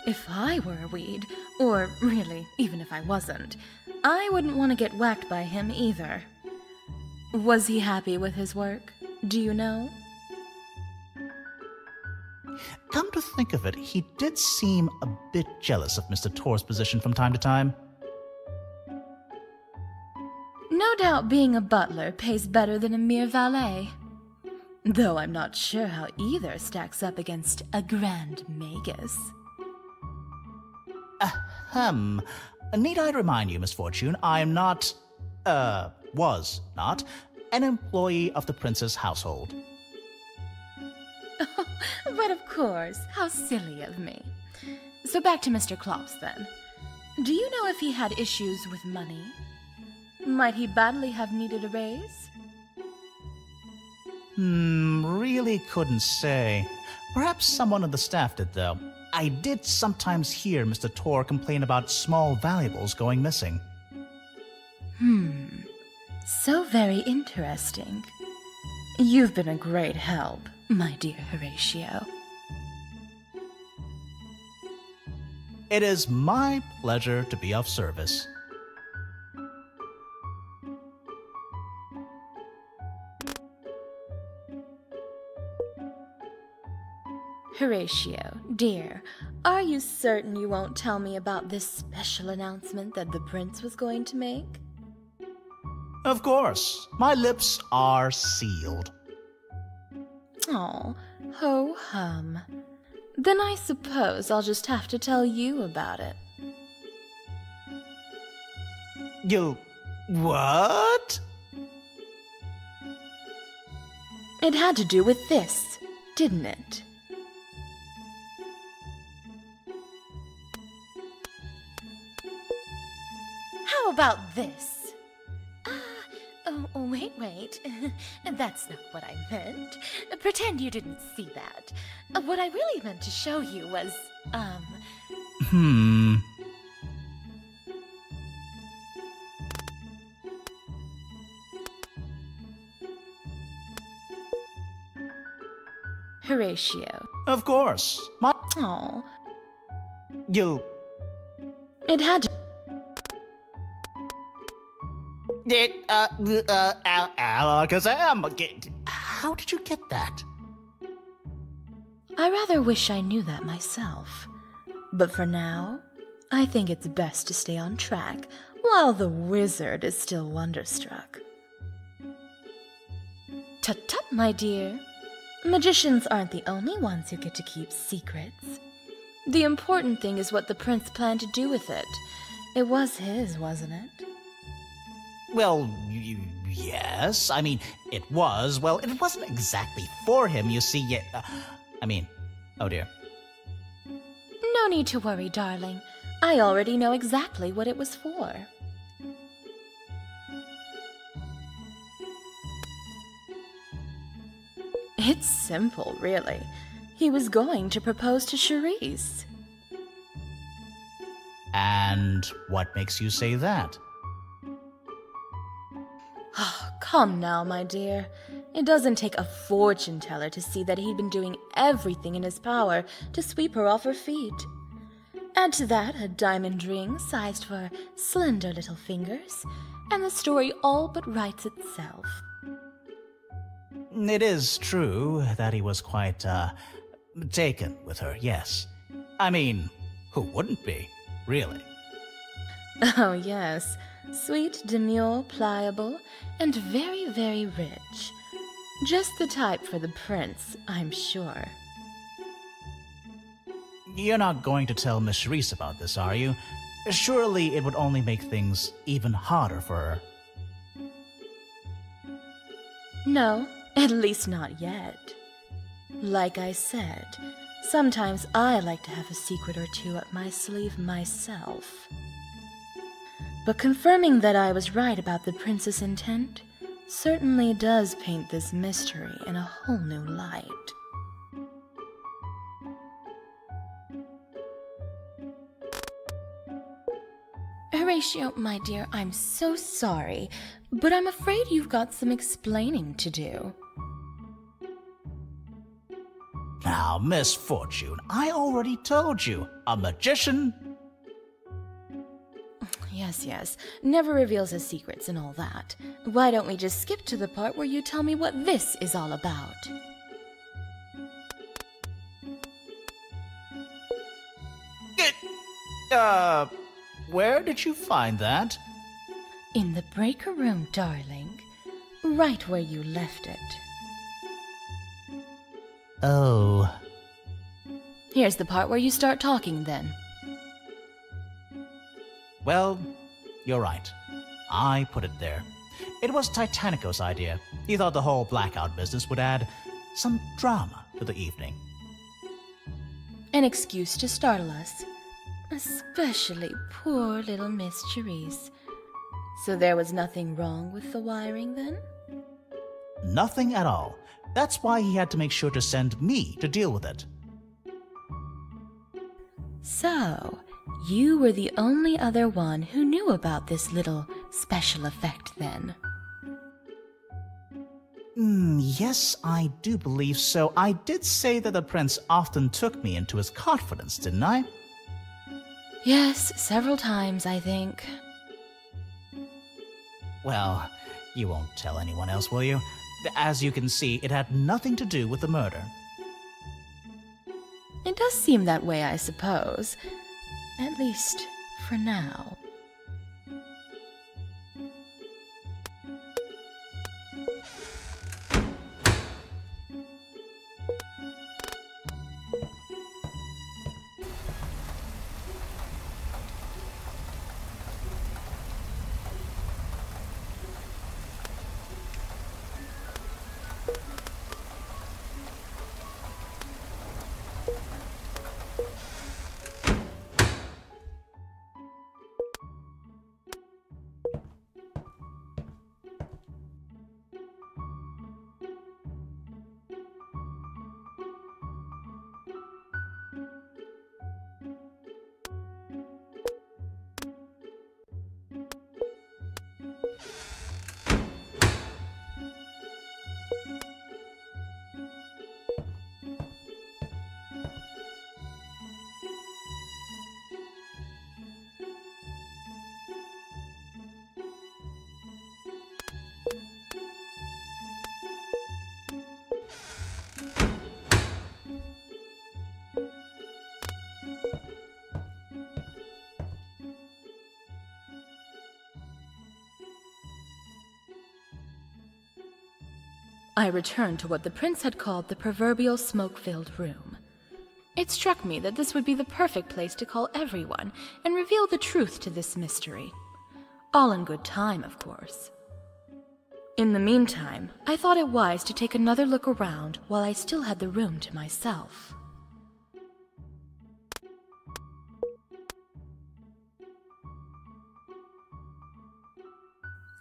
If I were a weed, or really, even if I wasn't, I wouldn't want to get whacked by him either. Was he happy with his work? Do you know? Come to think of it, he did seem a bit jealous of Mr. Tor's position from time to time. No doubt being a butler pays better than a mere valet. Though I'm not sure how either stacks up against a grand magus. Need I remind you, Misfortune, I am not, was not, an employee of the prince's household. Oh, but of course, how silly of me. So back to Mr. Klops then. Do you know if he had issues with money? Might he badly have needed a raise? Really couldn't say. Perhaps someone on the staff did, though. I did sometimes hear Mr. Tor complain about small valuables going missing. So very interesting. You've been a great help, my dear Horatio. It is my pleasure to be of service. Horatio, dear, are you certain you won't tell me about this special announcement that the prince was going to make? Of course. My lips are sealed. Oh, ho-hum. Then I suppose I'll just have to tell you about it. You... what? It had to do with this, didn't it? How about this? Wait. That's not what I meant. Pretend you didn't see that. What I really meant to show you was, Horatio. Of course. My... Oh. You... It had to... Alakazam, how did you get that? I rather wish I knew that myself. But for now, I think it's best to stay on track while the wizard is still wonderstruck. Tut-tut, my dear. Magicians aren't the only ones who get to keep secrets. The important thing is what the prince planned to do with it. It was his, wasn't it? Well, yes. I mean, it was. Well, it wasn't exactly for him, you see. Yet, oh dear. No need to worry, darling. I already know exactly what it was for. It's simple, really. He was going to propose to Sherice. And what makes you say that? Come now, my dear. It doesn't take a fortune teller to see that he'd been doing everything in his power to sweep her off her feet. Add to that a diamond ring sized for slender little fingers, and the story all but writes itself. It is true that he was quite, taken with her, yes. I mean, who wouldn't be, really? Oh, yes. Sweet, demure, pliable, and very, very rich. Just the type for the prince, I'm sure. You're not going to tell Miss Sherice about this, are you? Surely it would only make things even harder for her. No, at least not yet. Like I said, sometimes I like to have a secret or two up my sleeve myself. But confirming that I was right about the prince's intent certainly does paint this mystery in a whole new light. Horatio, my dear, I'm so sorry, but I'm afraid you've got some explaining to do. Now, Miss Fortune, I already told you, a magician... Yes, never reveals his secrets and all that. Why don't we just skip to the part where you tell me what this is all about? Where did you find that? In the breaker room, darling. Right where you left it. Oh. Here's the part where you start talking, then. Well, you're right. I put it there. It was Titanico's idea. He thought the whole blackout business would add some drama to the evening. An excuse to startle us. Especially poor little Miss Sherice. So there was nothing wrong with the wiring, then? Nothing at all. That's why he had to make sure to send me to deal with it. So, you were the only other one who knew about this little special effect then? Yes, I do believe so. I did say that the prince often took me into his confidence, didn't I? Yes, several times, I think. Well, you won't tell anyone else, will you? As you can see, it had nothing to do with the murder. It does seem that way, I suppose. At least, for now. I returned to what the prince had called the proverbial smoke-filled room. It struck me that this would be the perfect place to call everyone and reveal the truth to this mystery. All in good time, of course. In the meantime, I thought it wise to take another look around while I still had the room to myself.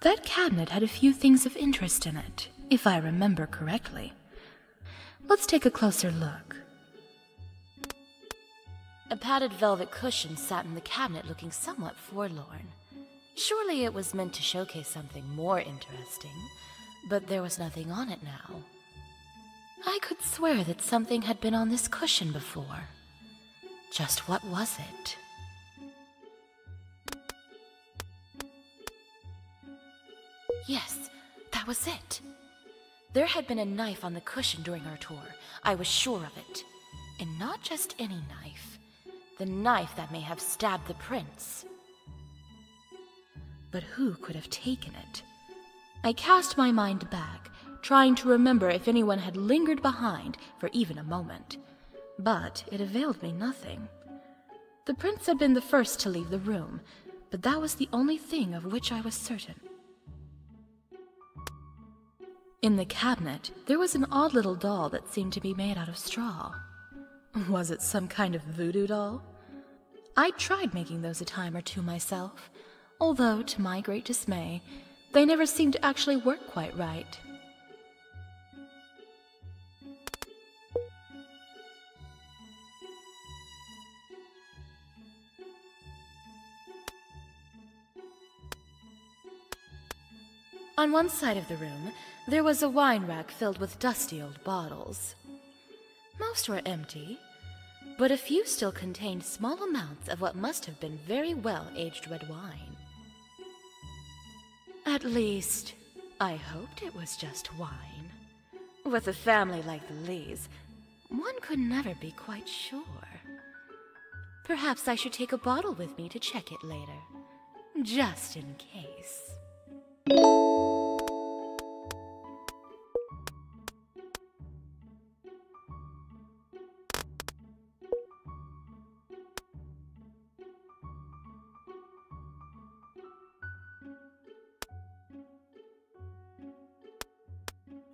That cabinet had a few things of interest in it, if I remember correctly. Let's take a closer look. A padded velvet cushion sat in the cabinet looking somewhat forlorn. Surely it was meant to showcase something more interesting, but there was nothing on it now. I could swear that something had been on this cushion before. Just what was it? Yes, that was it. There had been a knife on the cushion during our tour. I was sure of it. And not just any knife. The knife that may have stabbed the prince. But who could have taken it? I cast my mind back, trying to remember if anyone had lingered behind for even a moment. But it availed me nothing. The prince had been the first to leave the room, but that was the only thing of which I was certain. In the cabinet, there was an odd little doll that seemed to be made out of straw. Was it some kind of voodoo doll? I tried making those a time or two myself, although, to my great dismay, they never seemed to actually work quite right. On one side of the room, there was a wine rack filled with dusty old bottles. Most were empty, but a few still contained small amounts of what must have been very well-aged red wine. At least, I hoped it was just wine. With a family like the Lees, one could never be quite sure. Perhaps I should take a bottle with me to check it later, just in case.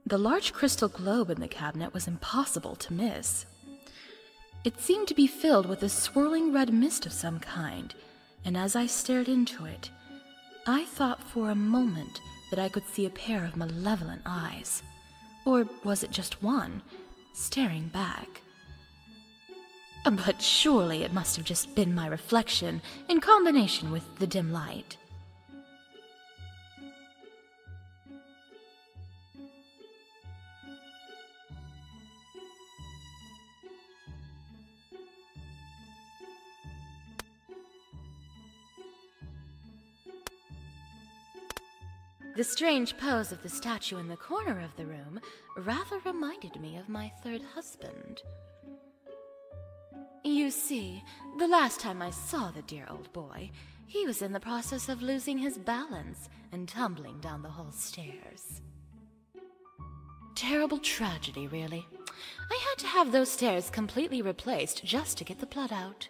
The large crystal globe in the cabinet was impossible to miss. It seemed to be filled with a swirling red mist of some kind, and as I stared into it, I thought for a moment that I could see a pair of malevolent eyes, Or was it just one, staring back? But surely it must have just been my reflection in combination with the dim light. The strange pose of the statue in the corner of the room rather reminded me of my third husband. You see, the last time I saw the dear old boy, he was in the process of losing his balance and tumbling down the hall stairs. Terrible tragedy, really. I had to have those stairs completely replaced just to get the blood out.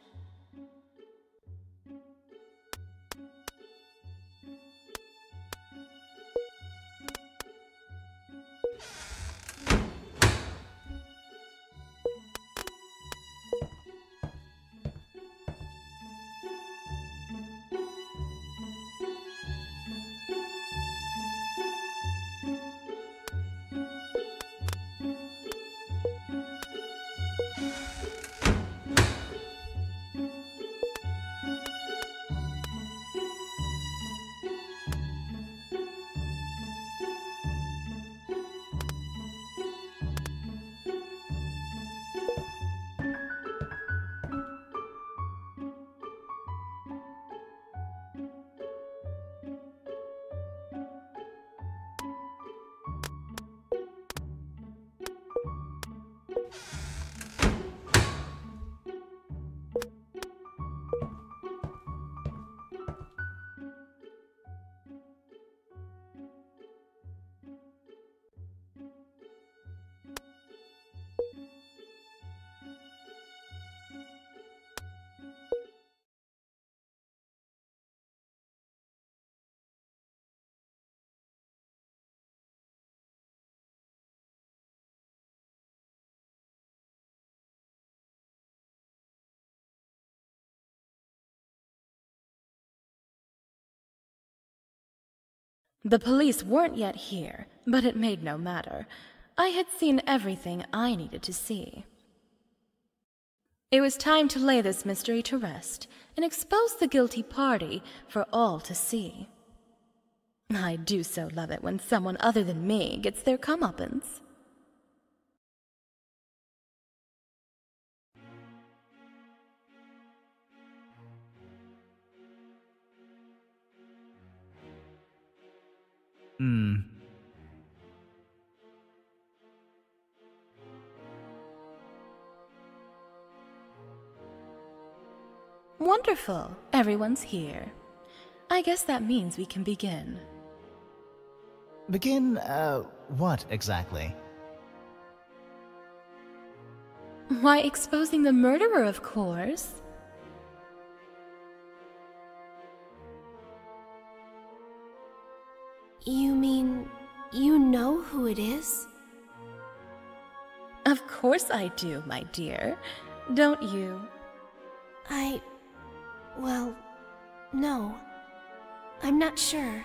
The police weren't yet here, but it made no matter. I had seen everything I needed to see. It was time to lay this mystery to rest and expose the guilty party for all to see. I do so love it when someone other than me gets their comeuppance. Wonderful. Everyone's here. I guess that means we can begin. Begin, what exactly? Why, exposing the murderer, of course. You mean you know who it is? Of course I do, my dear. Don't you? Well, no. I'm not sure.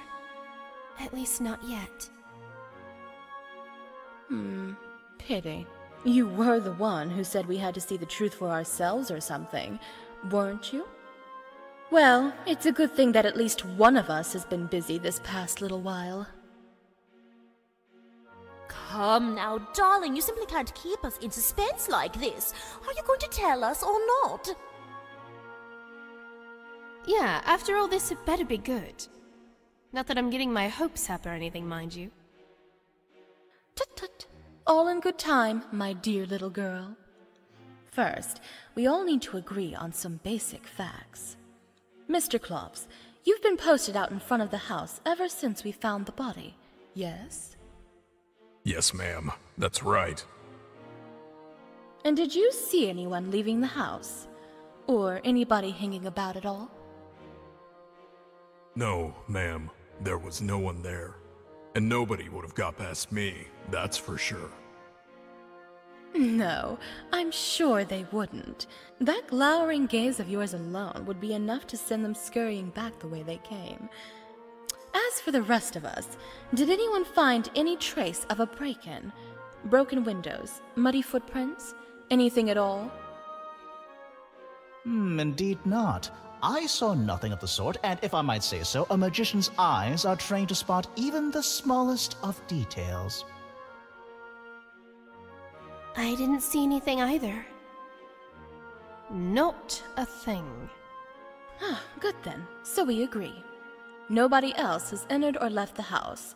At least not yet. Pity. You were the one who said we had to see the truth for ourselves or something, weren't you? Well, it's a good thing that at least one of us has been busy this past little while. Come now, darling, you simply can't keep us in suspense like this. Are you going to tell us or not? Yeah, after all this, it better be good. Not that I'm getting my hopes up or anything, mind you. Tut-tut. All in good time, my dear little girl. First, we all need to agree on some basic facts. Mr. Klops, you've been posted out in front of the house ever since we found the body, yes? Yes, ma'am. That's right. And did you see anyone leaving the house? Or anybody hanging about at all? No, ma'am. There was no one there. And nobody would have got past me, that's for sure. No, I'm sure they wouldn't. That glowering gaze of yours alone would be enough to send them scurrying back the way they came. As for the rest of us, did anyone find any trace of a break-in? Broken windows, muddy footprints, anything at all? Indeed not. I saw nothing of the sort, and if I might say so, a magician's eyes are trained to spot even the smallest of details. I didn't see anything either. Not a thing. Good then, so we agree. Nobody else has entered or left the house,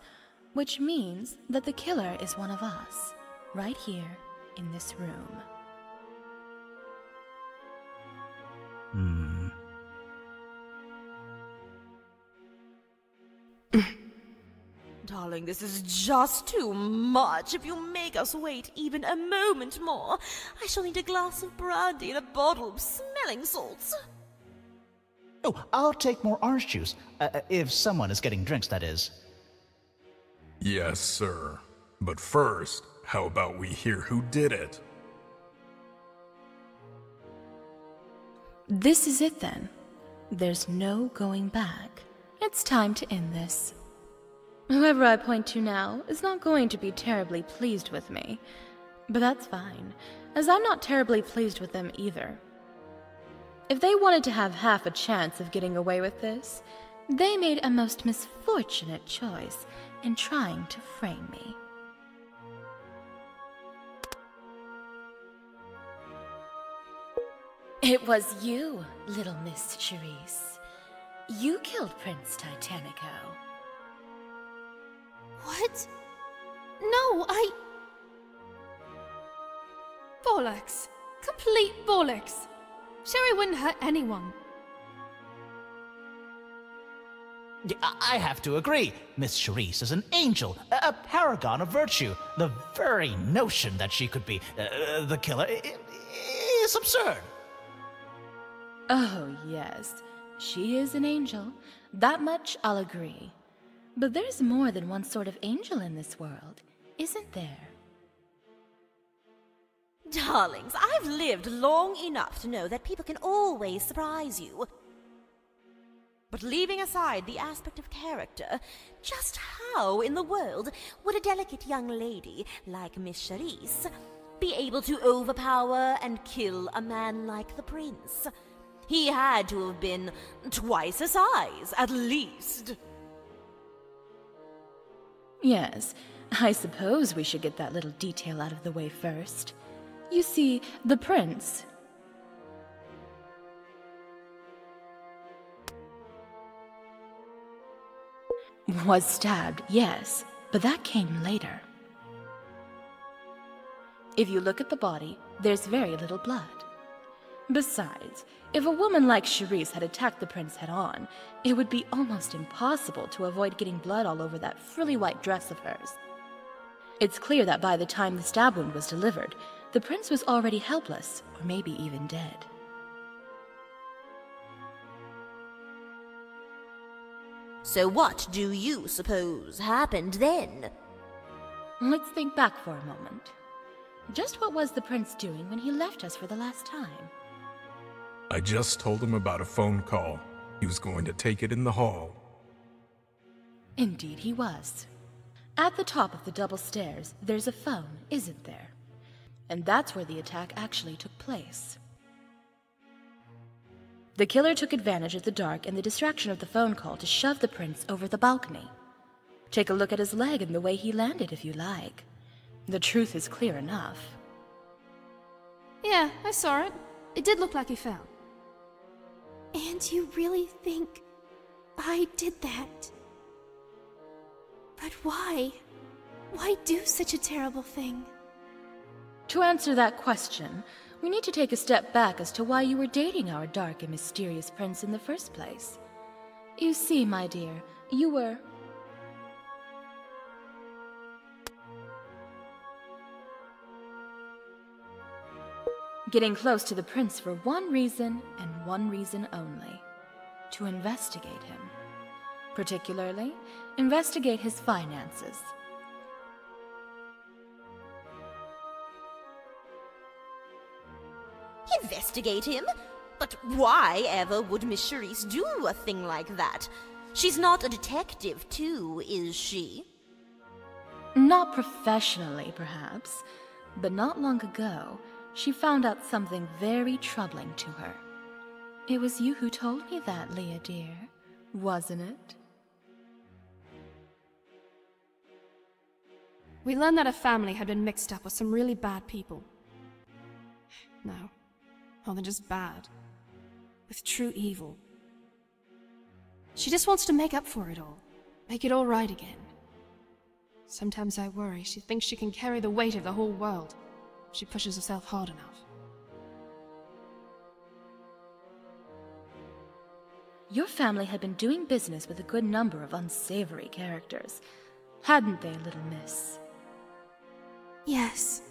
which means that the killer is one of us, right here in this room. Darling, this is just too much. If you make us wait even a moment more, I shall need a glass of brandy and a bottle of smelling salts. Oh, I'll take more orange juice. If someone is getting drinks, that is. Yes, sir. But first, how about we hear who did it? This is it then. There's no going back. It's time to end this. Whoever I point to now is not going to be terribly pleased with me. But that's fine, as I'm not terribly pleased with them either. If they wanted to have half a chance of getting away with this, they made a most misfortunate choice in trying to frame me. It was you, little Miss Sherice. You killed Prince Titanico. What? No, Bollocks. Complete bollocks. Sherry wouldn't hurt anyone. I have to agree. Miss Sherice is an angel, a paragon of virtue. The very notion that she could be the killer is absurd. Oh, yes. She is an angel. That much I'll agree. But there's more than one sort of angel in this world, isn't there? Darlings, I've lived long enough to know that people can always surprise you. But leaving aside the aspect of character, just how in the world would a delicate young lady like Miss Sherice be able to overpower and kill a man like the prince? He had to have been twice her size, at least. Yes, I suppose we should get that little detail out of the way first. You see, the prince... was stabbed, yes, but that came later. If you look at the body, there's very little blood. Besides, if a woman like Sherice had attacked the prince head-on, it would be almost impossible to avoid getting blood all over that frilly white dress of hers. It's clear that by the time the stab wound was delivered, the prince was already helpless, or maybe even dead. So what do you suppose happened then? Let's think back for a moment. Just what was the prince doing when he left us for the last time? I just told him about a phone call. He was going to take it in the hall. Indeed he was. At the top of the double stairs, there's a phone, isn't there? And that's where the attack actually took place. The killer took advantage of the dark and the distraction of the phone call to shove the prince over the balcony. Take a look at his leg and the way he landed, if you like. The truth is clear enough. Yeah, I saw it. It did look like he fell. And you really think I did that? But why? Why do such a terrible thing? To answer that question, we need to take a step back as to why you were dating our dark and mysterious prince in the first place. You see, my dear, you were... getting close to the prince for one reason and one reason only. To investigate him. Particularly, investigate his finances. Investigate him? But why ever would Miss Sherice do a thing like that? She's not a detective, too, is she? Not professionally, perhaps, but not long ago, she found out something very troubling to her. It was you who told me that, Leah dear, wasn't it? We learned that her family had been mixed up with some really bad people. No, more than just bad. With true evil. She just wants to make up for it all. Make it all right again. Sometimes I worry she thinks she can carry the weight of the whole world if she pushes herself hard enough. Your family had been doing business with a good number of unsavory characters, hadn't they, little miss? Yes,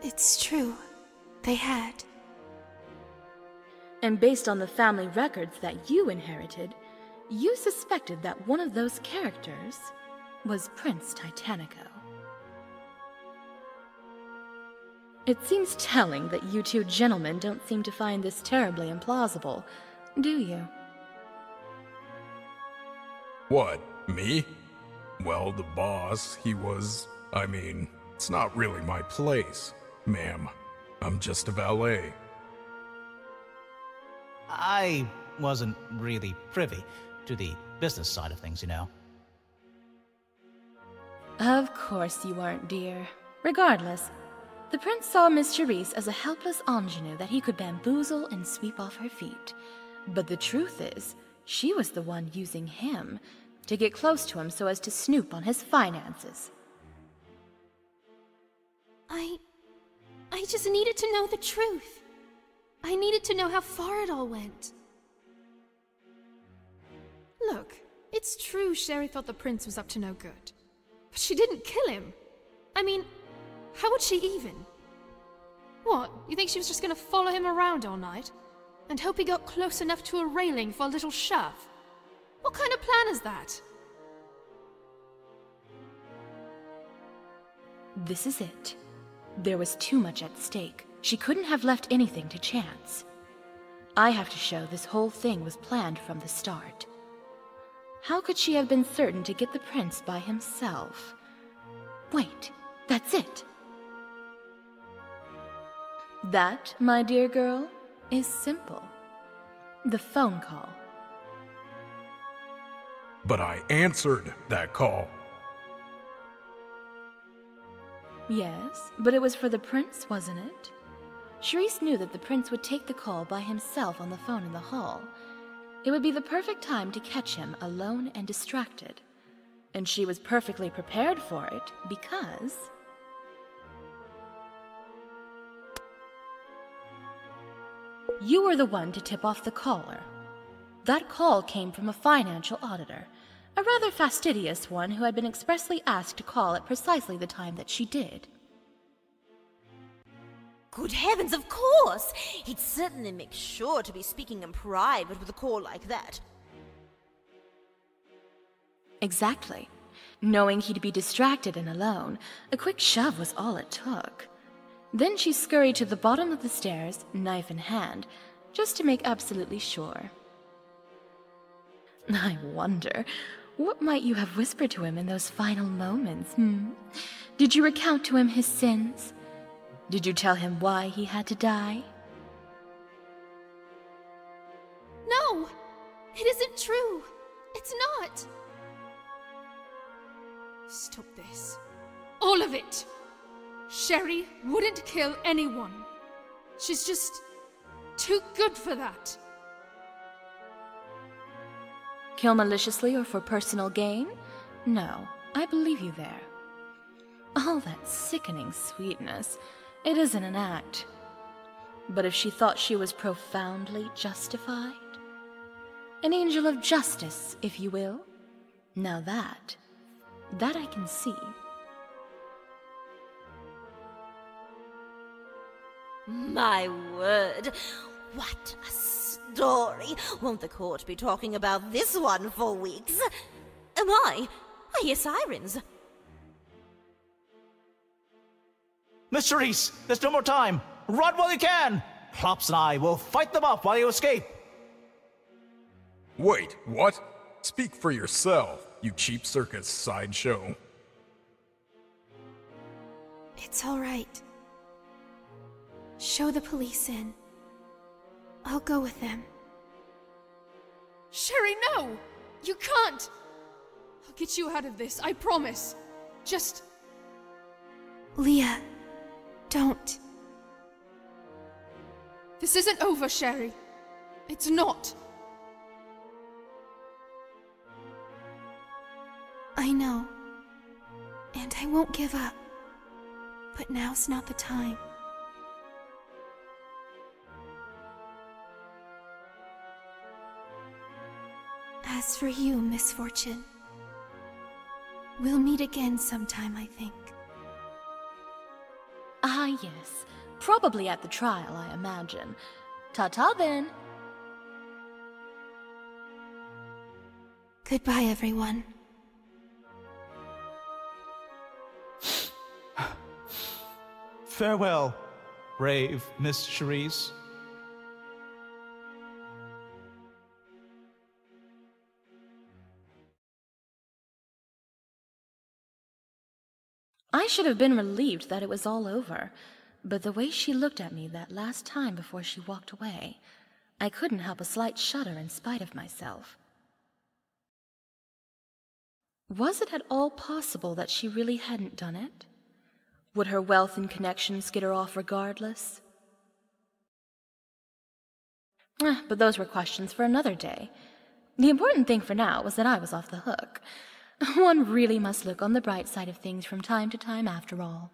it's true. They had. And based on the family records that you inherited, you suspected that one of those characters was Prince Titanico. It seems telling that you two gentlemen don't seem to find this terribly implausible, do you? What, me? Well, the boss, it's not really my place, ma'am. I'm just a valet. I wasn't really privy to the business side of things, you know. Of course you weren't, dear. Regardless, the prince saw Miss Sherice as a helpless ingenue that he could bamboozle and sweep off her feet. But the truth is, she was the one using him to get close to him so as to snoop on his finances. I just needed to know the truth. I needed to know how far it all went. Look, it's true Sherry thought the prince was up to no good. But she didn't kill him. I mean, how would she even? What, you think she was just gonna follow him around all night? And hope he got close enough to a railing for a little shove? What kind of plan is that? This is it. There was too much at stake. She couldn't have left anything to chance. I have to show this whole thing was planned from the start. How could she have been certain to get the prince by himself? Wait, that's it. That, my dear girl, is simple. The phone call. But I answered that call. Yes, but it was for the prince, wasn't it? Sherice knew that the prince would take the call by himself on the phone in the hall. It would be the perfect time to catch him alone and distracted. And she was perfectly prepared for it because... you were the one to tip off the caller. That call came from a financial auditor, a rather fastidious one who had been expressly asked to call at precisely the time that she did. Good heavens, of course! He'd certainly make sure to be speaking in private with a call like that. Exactly. Knowing he'd be distracted and alone, a quick shove was all it took. Then she scurried to the bottom of the stairs, knife in hand, just to make absolutely sure. I wonder, what might you have whispered to him in those final moments, Did you recount to him his sins? Did you tell him why he had to die? No! It isn't true! It's not! Stop this. All of it! Sherry wouldn't kill anyone. She's just too good for that. Kill maliciously or for personal gain? No, I believe you there. All that sickening sweetness, it isn't an act. But if she thought she was profoundly justified? An angel of justice, if you will? Now that I can see. My word, what a story! Won't the court be talking about this one for weeks? I hear sirens. Miss Sherice, there's no more time. Run while you can. Plops and I will fight them off while you escape. Wait, what? Speak for yourself, you cheap circus sideshow. It's all right. Show the police in. I'll go with them. Sherry, no! You can't! I'll get you out of this, I promise. Just... Leah, don't. This isn't over, Sherry. It's not. I know. And I won't give up. But now's not the time. As for you, Misfortune, we'll meet again sometime, I think. Ah, yes. Probably at the trial, I imagine. Ta-ta, then. Goodbye, everyone. Farewell, brave Miss Sherice. I should have been relieved that it was all over, but the way she looked at me that last time before she walked away, I couldn't help a slight shudder in spite of myself. Was it at all possible that she really hadn't done it? Would her wealth and connections get her off regardless? But those were questions for another day. The important thing for now was that I was off the hook. One really must look on the bright side of things from time to time after all.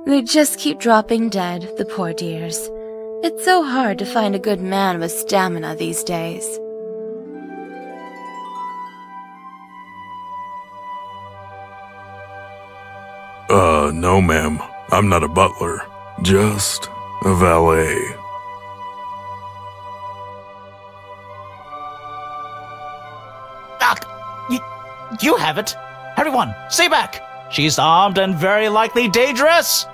They just keep dropping dead, the poor dears. It's so hard to find a good man with stamina these days. No, ma'am. I'm not a butler. Just a valet. You have it. Everyone, stay back. She's armed and very likely dangerous.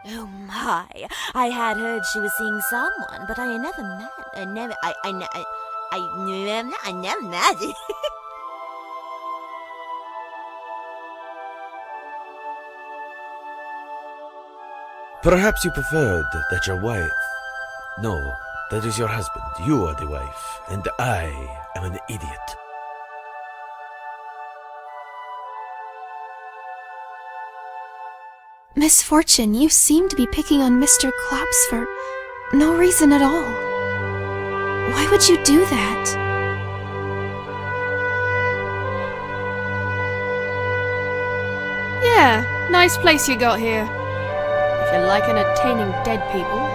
Oh my, I had heard she was seeing someone, but I never met, I never met. Perhaps you preferred that your wife... No, that is your husband. You are the wife, and I am an idiot. Misfortune, you seem to be picking on Mr. Klops for no reason at all. Why would you do that? Yeah, nice place you got here. If you like entertaining dead people,